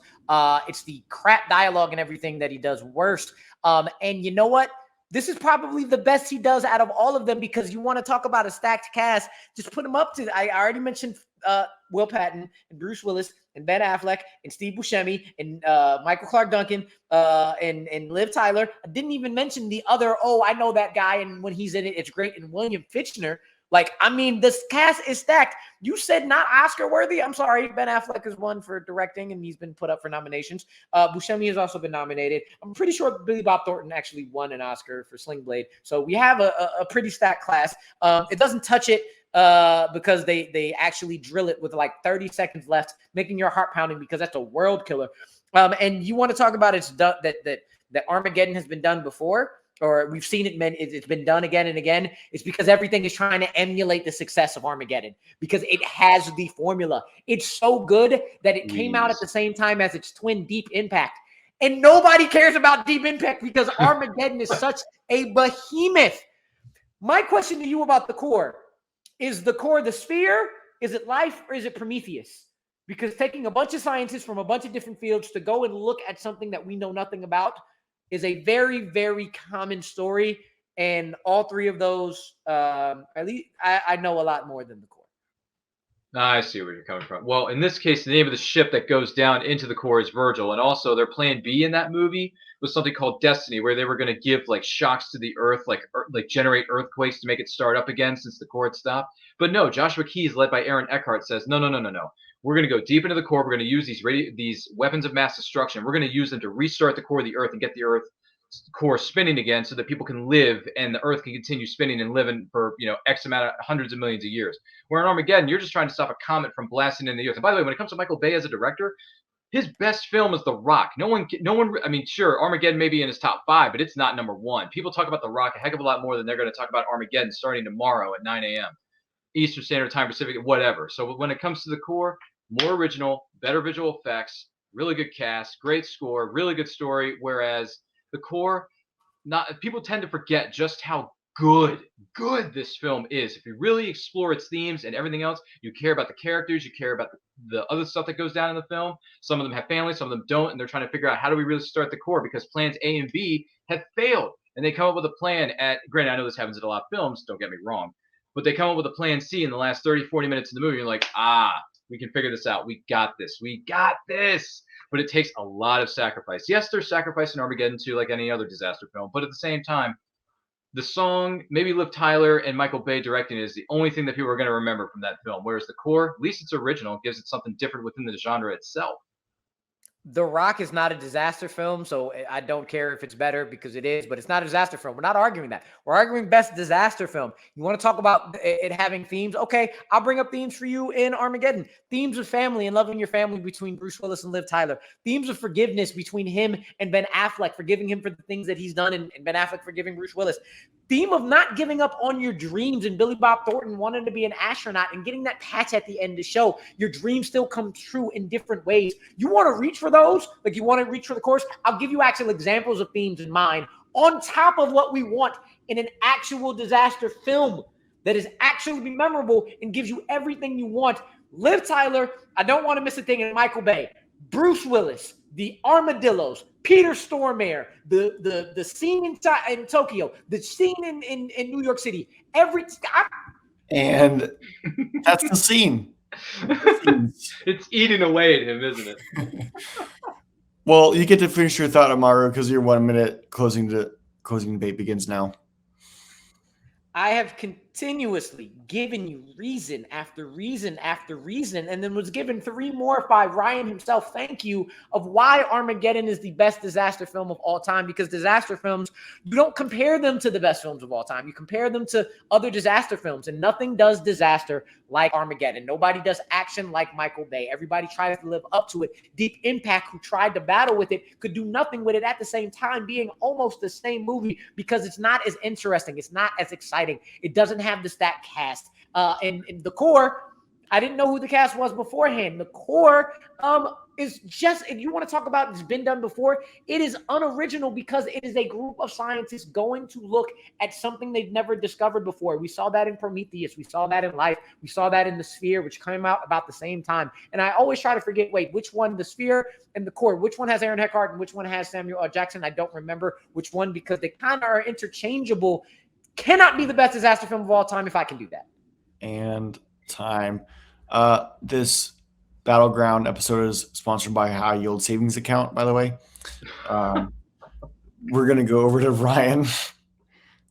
Speaker 3: It's the crap dialogue and everything that he does worst. And you know what? This is probably the best he does out of all of them, because you want to talk about a stacked cast. Just put him up to, I already mentioned Will Patton and Bruce Willis and Ben Affleck and Steve Buscemi and Michael Clark Duncan and Liv Tyler. I didn't even mention the other, I know that guy, and when he's in it, it's great, and William Fichtner. This cast is stacked. You said not Oscar worthy. I'm sorry. Ben Affleck is one for directing, and he's been put up for nominations. Buscemi has also been nominated. I'm pretty sure Billy Bob Thornton actually won an Oscar for Sling Blade. So we have a pretty stacked class. It doesn't touch it because they actually drill it with like 30 seconds left, making your heart pounding, because that's a world killer. And you want to talk about that Armageddon has been done before, or we've seen it's been done again and again. It's because everything is trying to emulate the success of Armageddon, because it has the formula. It's so good that it came out at the same time as its twin Deep Impact. And nobody cares about Deep Impact because Armageddon is such a behemoth. My question to you about the core: is the core the sphere? Is it life, or is it Prometheus? Because taking a bunch of scientists from a bunch of different fields to go and look at something that we know nothing about is a very, very common story. And all 3 of those, at least I know a lot more than the core.
Speaker 2: I see where you're coming from. Well, in this case, the name of the ship that goes down into the core is Virgil. And also their plan B in that movie was something called Destiny, where they were going to give shocks to the Earth, like generate earthquakes to make it start up again since the core had stopped. But no, Joshua Keyes, led by Aaron Eckhart, says, no. We're going to go deep into the core. We're going to use these weapons of mass destruction. We're going to use them to restart the core of the Earth and get the Earth core spinning again, so that people can live and the Earth can continue spinning and living for X amount of hundreds of millions of years. Where in Armageddon, you're just trying to stop a comet from blasting into the Earth. And by the way, when it comes to Michael Bay as a director, his best film is The Rock. No one. I mean, sure, Armageddon may be in his top 5, but it's not number 1. People talk about The Rock a heck of a lot more than they're going to talk about Armageddon starting tomorrow at 9 a.m. Eastern Standard Time, Pacific, whatever. So when it comes to the core, more original, better visual effects, really good cast, great score, really good story. Whereas the core, people tend to forget just how good this film is. If you really explore its themes and everything else, you care about the characters, you care about the other stuff that goes down in the film. Some of them have families, some of them don't, and they're trying to figure out, how do we really start the core, because plans A and B have failed. And they come up with a plan granted, I know this happens in a lot of films, don't get me wrong, but they come up with a plan C in the last 30, 40 minutes of the movie. You're like, we can figure this out. We got this. But it takes a lot of sacrifice. Yes, there's sacrifice in Armageddon too, like any other disaster film. But at the same time, the song, maybe Liv Tyler and Michael Bay directing it, is the only thing that people are going to remember from that film. Whereas the core, at least it's original, gives it something different within the genre itself.
Speaker 3: The Rock is not a disaster film, so I don't care if it's better, because it is, but it's not a disaster film. We're not arguing that. We're arguing best disaster film. You want to talk about it having themes? Okay, I'll bring up themes for you in Armageddon. Themes of family and loving your family between Bruce Willis and Liv Tyler. Themes of forgiveness between him and Ben Affleck, forgiving him for the things that he's done, and Ben Affleck forgiving Bruce Willis. Theme of not giving up on your dreams, and Billy Bob Thornton wanting to be an astronaut and getting that patch at the end to show your dreams still come true in different ways. You want to reach for those? Like, you want to reach for the course? I'll give you actual examples of themes in mind on top of what we want in an actual disaster film that is actually memorable and gives you everything you want. Liv Tyler, I don't want to miss a thing, and Michael Bay, Bruce Willis, the Armadillos, Peter Stormare, the scene in Tokyo, the scene in New York City,
Speaker 1: And that's the scene.
Speaker 2: It's eating away at him, isn't it?
Speaker 1: Well, you get to finish your thought, Amaru, because your 1 minute closing debate begins now.
Speaker 3: I have continuously given you reason after reason after reason, and then was given 3 more by Ryan himself. Thank you, of why Armageddon is the best disaster film of all time. Because disaster films, you don't compare them to the best films of all time. You compare them to other disaster films, and nothing does disaster like Armageddon. Nobody does action like Michael Bay. Everybody tries to live up to it. Deep Impact, who tried to battle with it, could do nothing with it at the same time, being almost the same movie because it's not as interesting. It's not as exciting. It doesn't have the stacked cast. And the core, I didn't know who the cast was beforehand. The core is just, if you want to talk about it's been done before, it is unoriginal because it is a group of scientists going to look at something they've never discovered before. We saw that in Prometheus. We saw that in Life. We saw that in The Sphere, which came out about the same time. And I always try to forget, which one, The Sphere and The Core, which one has Aaron Eckhart and which one has Samuel L. Jackson? I don't remember which one because they kind of are interchangeable. Cannot be the best disaster film of all time if I can do that.
Speaker 1: And time. This Battleground episode is sponsored by High Yield Savings Account, by the way. We're going to go over to Ryan.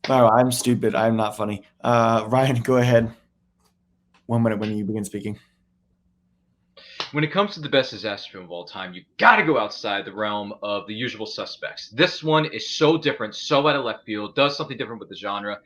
Speaker 1: No, I'm stupid. I'm not funny. Ryan, go ahead. 1 minute when you begin speaking.
Speaker 2: When it comes to the best disaster film of all time, you got to go outside the realm of The Usual Suspects. This one is so different, so out of left field, does something different with the genre,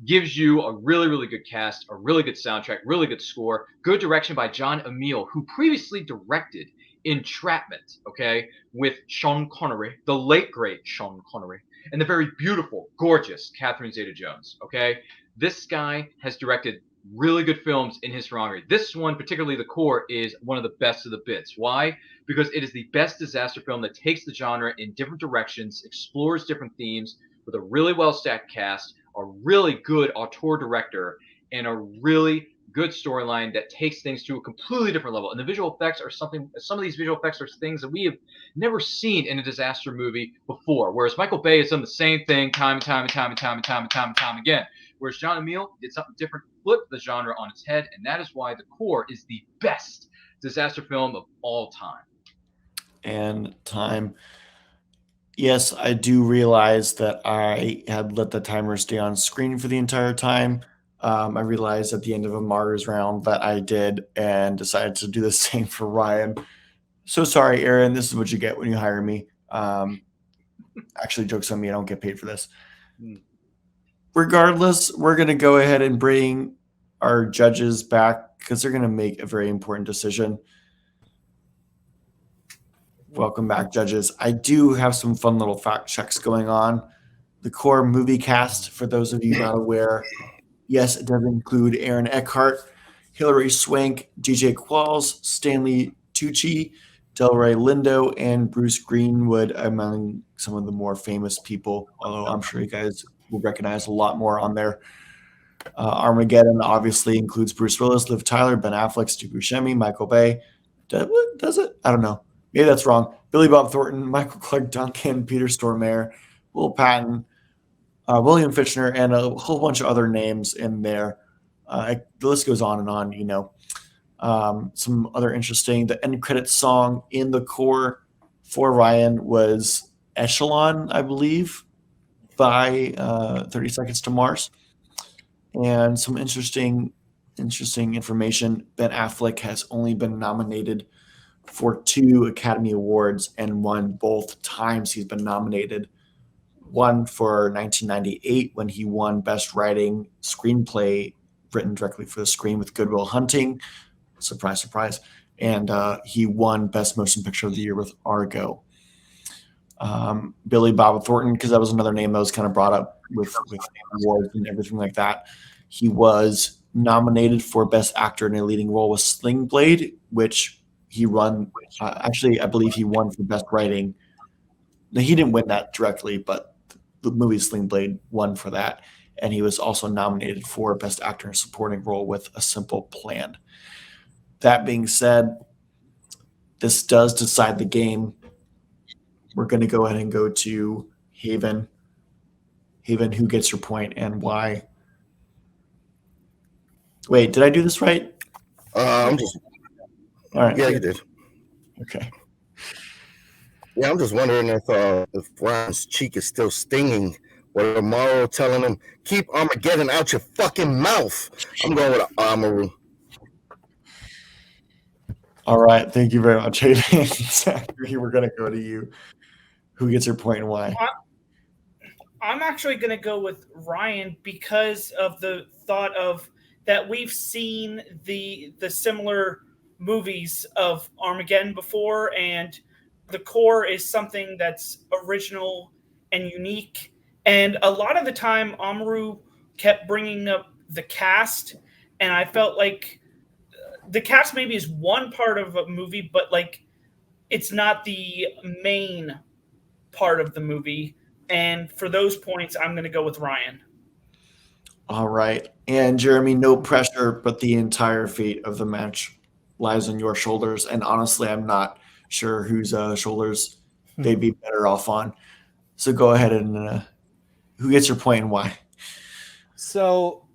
Speaker 2: gives you a really, really good cast, a really good soundtrack, really good score, good direction by John Emile, who previously directed Entrapment, okay, with Sean Connery, the late, great Sean Connery, and the very beautiful, gorgeous Catherine Zeta-Jones, okay? This guy has directed really good films in his genre. This one, particularly The Core, is one of the best of the bits. Why? Because it is the best disaster film that takes the genre in different directions, explores different themes with a really well-stacked cast, a really good auteur director, and a really good storyline that takes things to a completely different level. And the visual effects are some of these visual effects are things that we have never seen in a disaster movie before. Whereas Michael Bay has done the same thing time and time again. Whereas John Emile did something different, flipped the genre on its head, and that is why The Core is the best disaster film of all time.
Speaker 1: And time. Yes, I do realize that I had let the timer stay on screen for the entire time. I realized at the end of Amaru's round that I did and decided to do the same for Ryan. So sorry, Aaron. This is what you get when you hire me. Actually, joke's on me. I don't get paid for this. Regardless, we're going to go ahead and bring our judges back because they're going to make a very important decision. Welcome back, judges. I do have some fun little fact checks going on. The Core movie cast, for those of you not aware, yes, it does include Aaron Eckhart, Hilary Swank, DJ Qualls, Stanley Tucci, Delroy Lindo, and Bruce Greenwood, among some of the more famous people, although I'm sure you guys will recognize a lot more on there. Armageddon obviously includes Bruce Willis, Liv Tyler, Ben Affleck, Stu Buscemi, Michael Bay. Does it? I don't know. Maybe that's wrong. Billy Bob Thornton, Michael Clark Duncan, Peter Stormare, Will Patton, William Fichtner, and a whole bunch of other names in there. The list goes on and on, you know. Some other interesting, the end credits song in The Core for Ryan was Echelon, I believe, by 30 Seconds to Mars. And some interesting information. Ben Affleck has only been nominated for 2 Academy Awards and won both times he's been nominated. One for 1998 when he won Best Writing Screenplay written directly for the screen with Good Will Hunting. Surprise, surprise. And he won Best Motion Picture of the Year with Argo. Billy Bob Thornton, because that was another name that was kind of brought up with awards and everything like that. He was nominated for Best Actor in a Leading Role with Sling Blade, which he won. Actually, I believe he won for Best Writing. Now, he didn't win that directly, but the movie Sling Blade won for that, and he was also nominated for Best Actor in a Supporting Role with A Simple Plan. That being said, this does decide the game. We're going to go ahead and go to Haven. Haven, who gets your point and why? Wait, did I do this right?
Speaker 5: I'm just
Speaker 1: All right.
Speaker 5: yeah, you did.
Speaker 1: Okay.
Speaker 5: Yeah, I'm just wondering if Ryan's cheek is still stinging. With Amaru telling him, "Keep Armageddon out your fucking mouth." I'm going with Amaru.
Speaker 1: All right. Thank you very much, Haven. Zachary, we're going to go to you. Who gets your point and why?
Speaker 6: I'm actually going to go with Ryan because of the thought of that we've seen the similar movies of Armageddon before, and the core is something that's original and unique. And a lot of the time, Amaru kept bringing up the cast, and I felt like the cast maybe is one part of a movie, but like it's not the main part of the movie. And for those points, I'm going to go with Ryan.
Speaker 1: All right. And Jeremy, no pressure, but the entire fate of the match lies on your shoulders. And honestly, I'm not sure whose shoulders they'd be better off on. So go ahead and who gets your point and why?
Speaker 4: So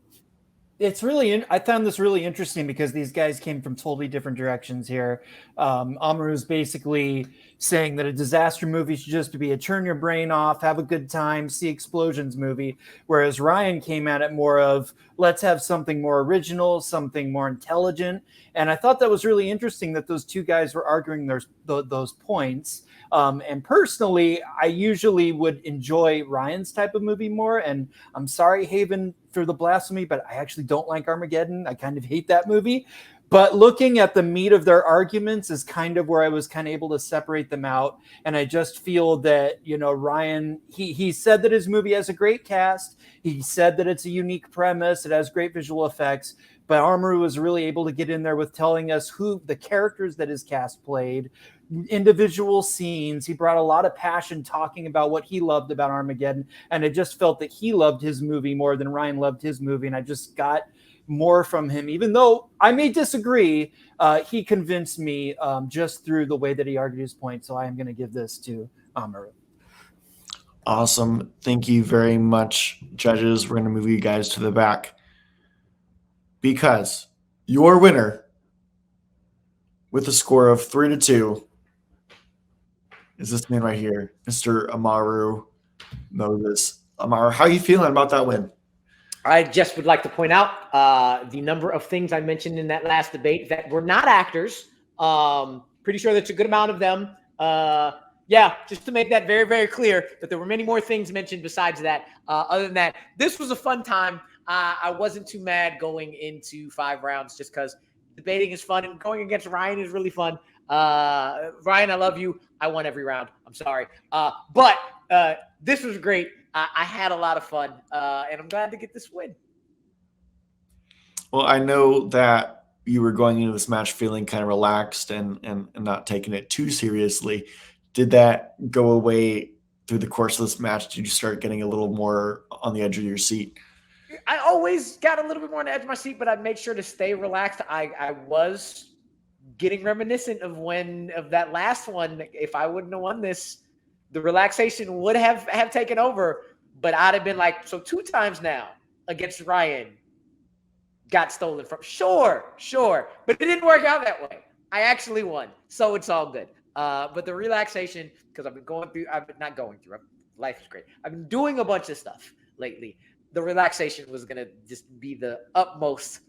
Speaker 4: it's really, I found this really interesting because these guys came from totally different directions here. Amaru's basically saying that a disaster movie should just be a turn your brain off, have a good time, see explosions movie. Whereas Ryan came at it more of, let's have something more original, something more intelligent. And I thought that was really interesting that those two guys were arguing those points. And personally, I usually would enjoy Ryan's type of movie more. And I'm sorry, Haven, for the blasphemy, but I actually don't like Armageddon. I kind of hate that movie. But looking at the meat of their arguments is kind of where I was kind of able to separate them out. And I just feel that, Ryan, he said that his movie has a great cast. He said that it's a unique premise. It has great visual effects. But Amaru was really able to get in there with telling us who the characters that his cast played, individual scenes. He brought a lot of passion talking about what he loved about Armageddon. And I just felt that he loved his movie more than Ryan loved his movie. And I just got more from him, even though I may disagree. He convinced me just through the way that he argued his point. So I am going to give this to Amaru.
Speaker 1: Awesome. Thank you very much, judges. We're going to move you guys to the back because your winner with a score of 3-2 is this man right here, Mr. Amaru Moses. Amaru, how are you feeling about that win?
Speaker 3: I just would like to point out the number of things I mentioned in that last debate that were not actors. Pretty sure that's a good amount of them. Just to make that very, very clear, but there were many more things mentioned besides that. Other than that, this was a fun time. I wasn't too mad going into 5 rounds just because debating is fun and going against Ryan is really fun. Ryan, I love you. I won every round. I'm sorry. But this was great. I had a lot of fun, and I'm glad to get this win.
Speaker 1: Well, I know that you were going into this match feeling kind of relaxed and not taking it too seriously. Did that go away through the course of this match? Did you start getting a little more on the edge of your seat?
Speaker 3: I always got a little bit more on the edge of my seat, but I made sure to stay relaxed. I was getting reminiscent of that last one. If I wouldn't have won this, the relaxation would have taken over, but I'd have been like, so 2 times now against Ryan got stolen from. Sure. But it didn't work out that way. I actually won. So it's all good. But the relaxation, because life is great. I've been doing a bunch of stuff lately. The relaxation was going to just be the utmost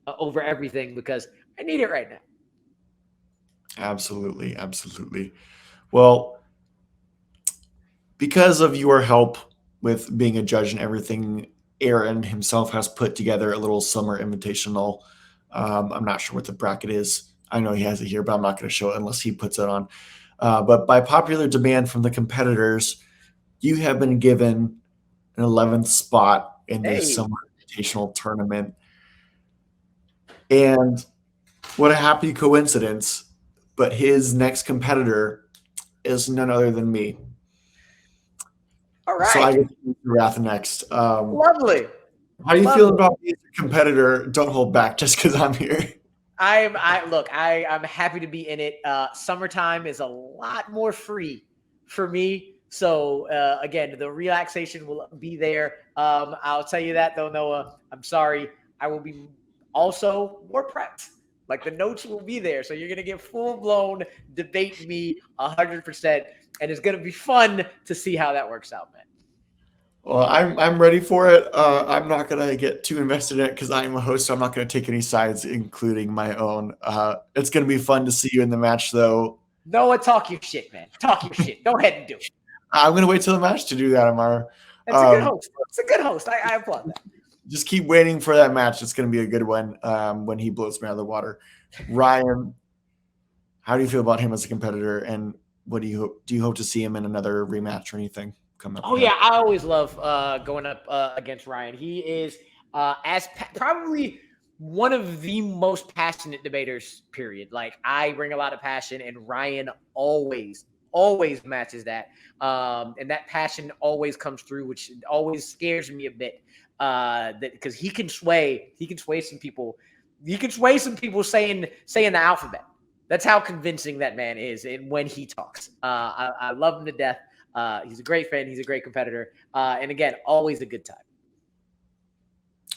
Speaker 3: over everything because I need it right now.
Speaker 1: Absolutely. Well, because of your help with being a judge and everything, Aaron himself has put together a little summer invitational. I'm not sure what the bracket is. I know he has it here, but I'm not going to show it unless he puts it on. But by popular demand from the competitors, you have been given an 11th spot in the summer invitational tournament. And what a happy coincidence. But his next competitor is none other than me.
Speaker 3: All
Speaker 1: So I
Speaker 3: right.
Speaker 1: get to do Wrath next.
Speaker 3: Lovely.
Speaker 1: How do you
Speaker 3: Love
Speaker 1: feel
Speaker 3: it.
Speaker 1: about being a competitor? Don't hold back just because I'm here.
Speaker 3: I'm happy to be in it. Summertime is a lot more free for me. So again, the relaxation will be there. I'll tell you that though, Noah. I'm sorry. I will be also more prepped. Like the notes will be there. So you're gonna get full blown debate me 100%. And it's gonna be fun to see how that works out, man.
Speaker 1: Well, I'm ready for it. I'm not gonna get too invested in it because I'm a host. So I'm not gonna take any sides, including my own. It's gonna be fun to see you in the match, though.
Speaker 3: Noah, talk your shit, man. Talk your shit. Go ahead and do it.
Speaker 1: I'm gonna wait till the match to do that, Amaru.
Speaker 3: It's a good host. It's a good host. I applaud that.
Speaker 1: Just keep waiting for that match. It's gonna be a good one when he blows me out of the water. Ryan, how do you feel about him as a competitor, and what do you hope to see him in another rematch or anything coming up?
Speaker 3: Oh yeah, I always love going up against Ryan. He is probably one of the most passionate debaters. Period. Like I bring a lot of passion, and Ryan always matches that. And that passion always comes through, which always scares me a bit. That because he can sway some people. He can sway some people saying the alphabet. That's how convincing that man is, and when he talks, I love him to death. He's a great friend. He's a great competitor. And again, always a good time.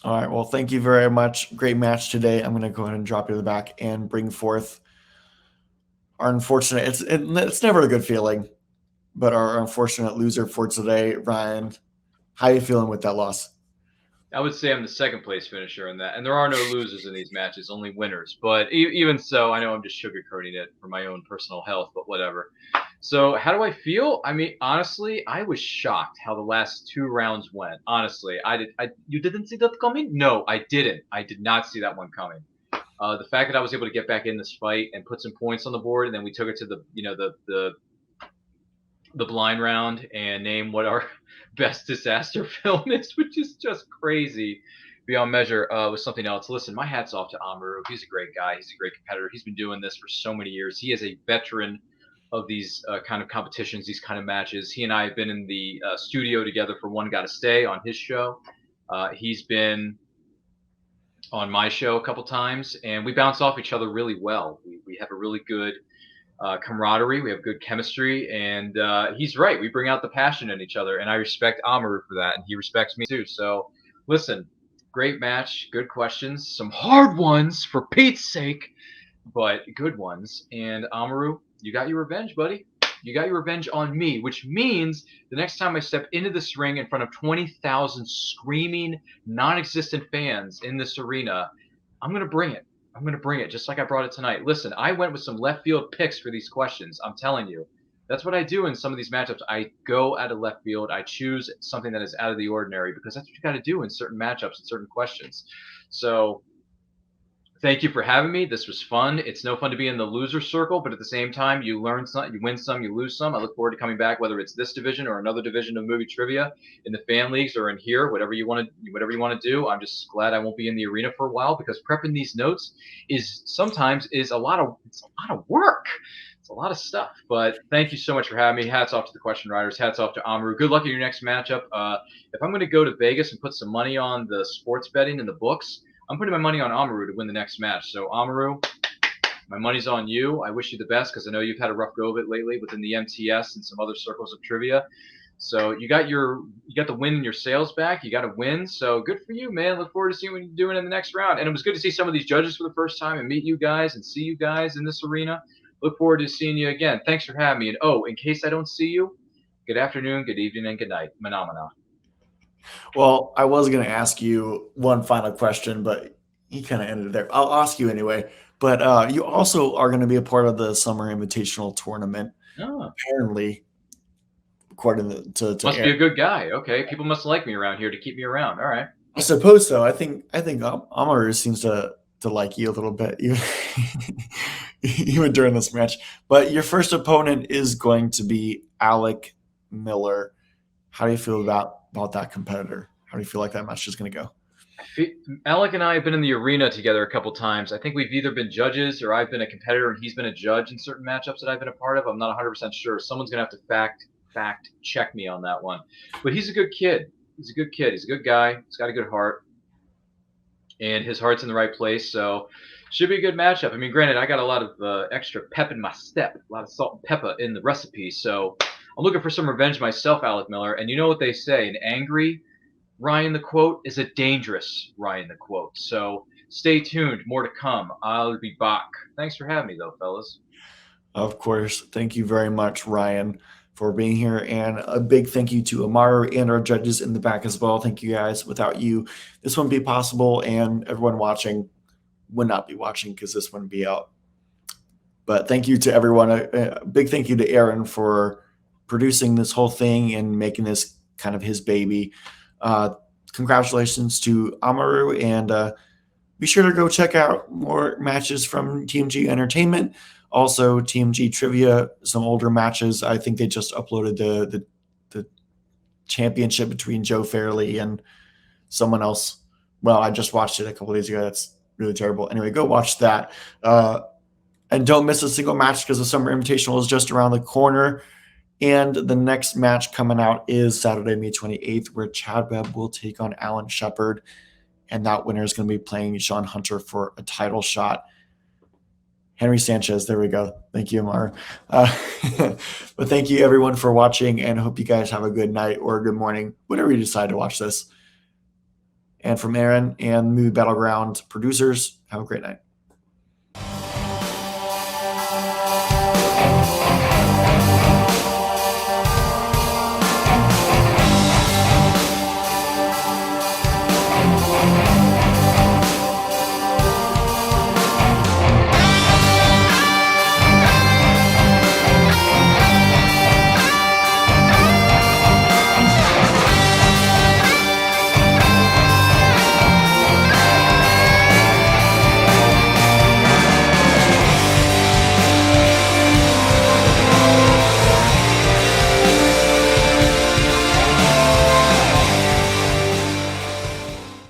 Speaker 1: All right. Well, thank you very much. Great match today. I'm going to go ahead and drop you to the back and bring forth our unfortunate. It's never a good feeling, but our unfortunate loser for today, Ryan. How are you feeling with that loss?
Speaker 2: I would say I'm the second place finisher in that, and there are no losers in these matches, only winners. But even so, I know I'm just sugarcoating it for my own personal health, but whatever. So how do I feel? I mean, honestly, I was shocked how the last 2 rounds went. Honestly, you didn't see that coming? No, I didn't. I did not see that one coming. The fact that I was able to get back in this fight and put some points on the board, and then we took it to the blind round and name what our best disaster film is, which is just crazy beyond measure, was something else. Listen, my hat's off to Amaru. He's a great guy. He's a great competitor. He's been doing this for so many years. He is a veteran of these kind of competitions, these kind of matches. He and I have been in the studio together for One Gotta Stay on his show. He's been on my show a couple times, and we bounce off each other really well. We have a really good camaraderie. We have good chemistry, and he's right. We bring out the passion in each other, and I respect Amaru for that, and he respects me too. So, listen, great match, good questions, some hard ones for Pete's sake, but good ones. And Amaru, you got your revenge, buddy. You got your revenge on me, which means the next time I step into this ring in front of 20,000 screaming, non-existent fans in this arena, I'm going to bring it. I'm going to bring it just like I brought it tonight. Listen, I went with some left field picks for these questions. I'm telling you. That's what I do in some of these matchups. I go out of left field. I choose something that is out of the ordinary because that's what you got to do in certain matchups and certain questions. So thank you for having me. This was fun. It's no fun to be in the loser circle, but at the same time, you learn some, you win some, you lose some. I look forward to coming back, whether it's this division or another division of movie trivia, in the fan leagues or in here, whatever you want to do. I'm just glad I won't be in the arena for a while because prepping these notes is sometimes a lot of work. It's a lot of stuff. But thank you so much for having me. Hats off to the question writers. Hats off to Amaru. Good luck in your next matchup. If I'm going to go to Vegas and put some money on the sports betting and the books, I'm putting my money on Amaru to win the next match. So Amaru, my money's on you. I wish you the best because I know you've had a rough go of it lately within the MTS and some other circles of trivia. So you got the win in your sales back. You got to win. So good for you, man. Look forward to seeing what you're doing in the next round. And it was good to see some of these judges for the first time and meet you guys and see you guys in this arena. Look forward to seeing you again. Thanks for having me. And in case I don't see you, good afternoon, good evening, and good night. Phenomena.
Speaker 1: Well, I was going to ask you one final question, but he kind of ended there. I'll ask you anyway. But you also are going to be a part of the Summer Invitational Tournament.
Speaker 2: Oh.
Speaker 1: Apparently, according to
Speaker 2: must be a good guy. Okay, people must like me around here to keep me around. All right.
Speaker 1: I suppose so. I think Amaru seems to like you a little bit, even during this match. But your first opponent is going to be Alec Miller. How do you feel about that competitor? How do you feel like that match is going to go?
Speaker 2: Alec and I have been in the arena together a couple times. I think we've either been judges or I've been a competitor and he's been a judge in certain matchups that I've been a part of. I'm not 100% sure. Someone's going to have to fact fact check me on that one. But he's a good kid. He's a good kid. He's a good guy. He's got a good heart. And his heart's in the right place, so should be a good matchup. I mean, granted, I got a lot of extra pep in my step, a lot of salt and pepper in the recipe, so I'm looking for some revenge myself, Alec Miller. And you know what they say, an angry Ryan the Quote is a dangerous Ryan the Quote. So stay tuned, more to come. I'll be back. Thanks for having me, though, fellas.
Speaker 1: Of course. Thank you very much, Ryan, for being here. And a big thank you to Amaru and our judges in the back as well. Thank you guys. Without you, this wouldn't be possible, and everyone watching would not be watching because this wouldn't be out. But thank you to everyone. A big thank you to Aaron for producing this whole thing and making this kind of his baby. Congratulations to Amaru, and be sure to go check out more matches from TMG Entertainment. Also, TMG Trivia, some older matches. I think they just uploaded the championship between Joe Fairley and someone else. Well, I just watched it a couple days ago. That's really terrible. Anyway, go watch that. And don't miss a single match because the Summer Invitational is just around the corner. And the next match coming out is Saturday, May 28th, where Chad Webb will take on Alan Shepard. And that winner is going to be playing Sean Hunter for a title shot. Henry Sanchez, there we go. Thank you, Amar. But thank you, everyone, for watching, and hope you guys have a good night or a good morning, whenever you decide to watch this. And from Aaron and Movie Battleground producers, have a great night.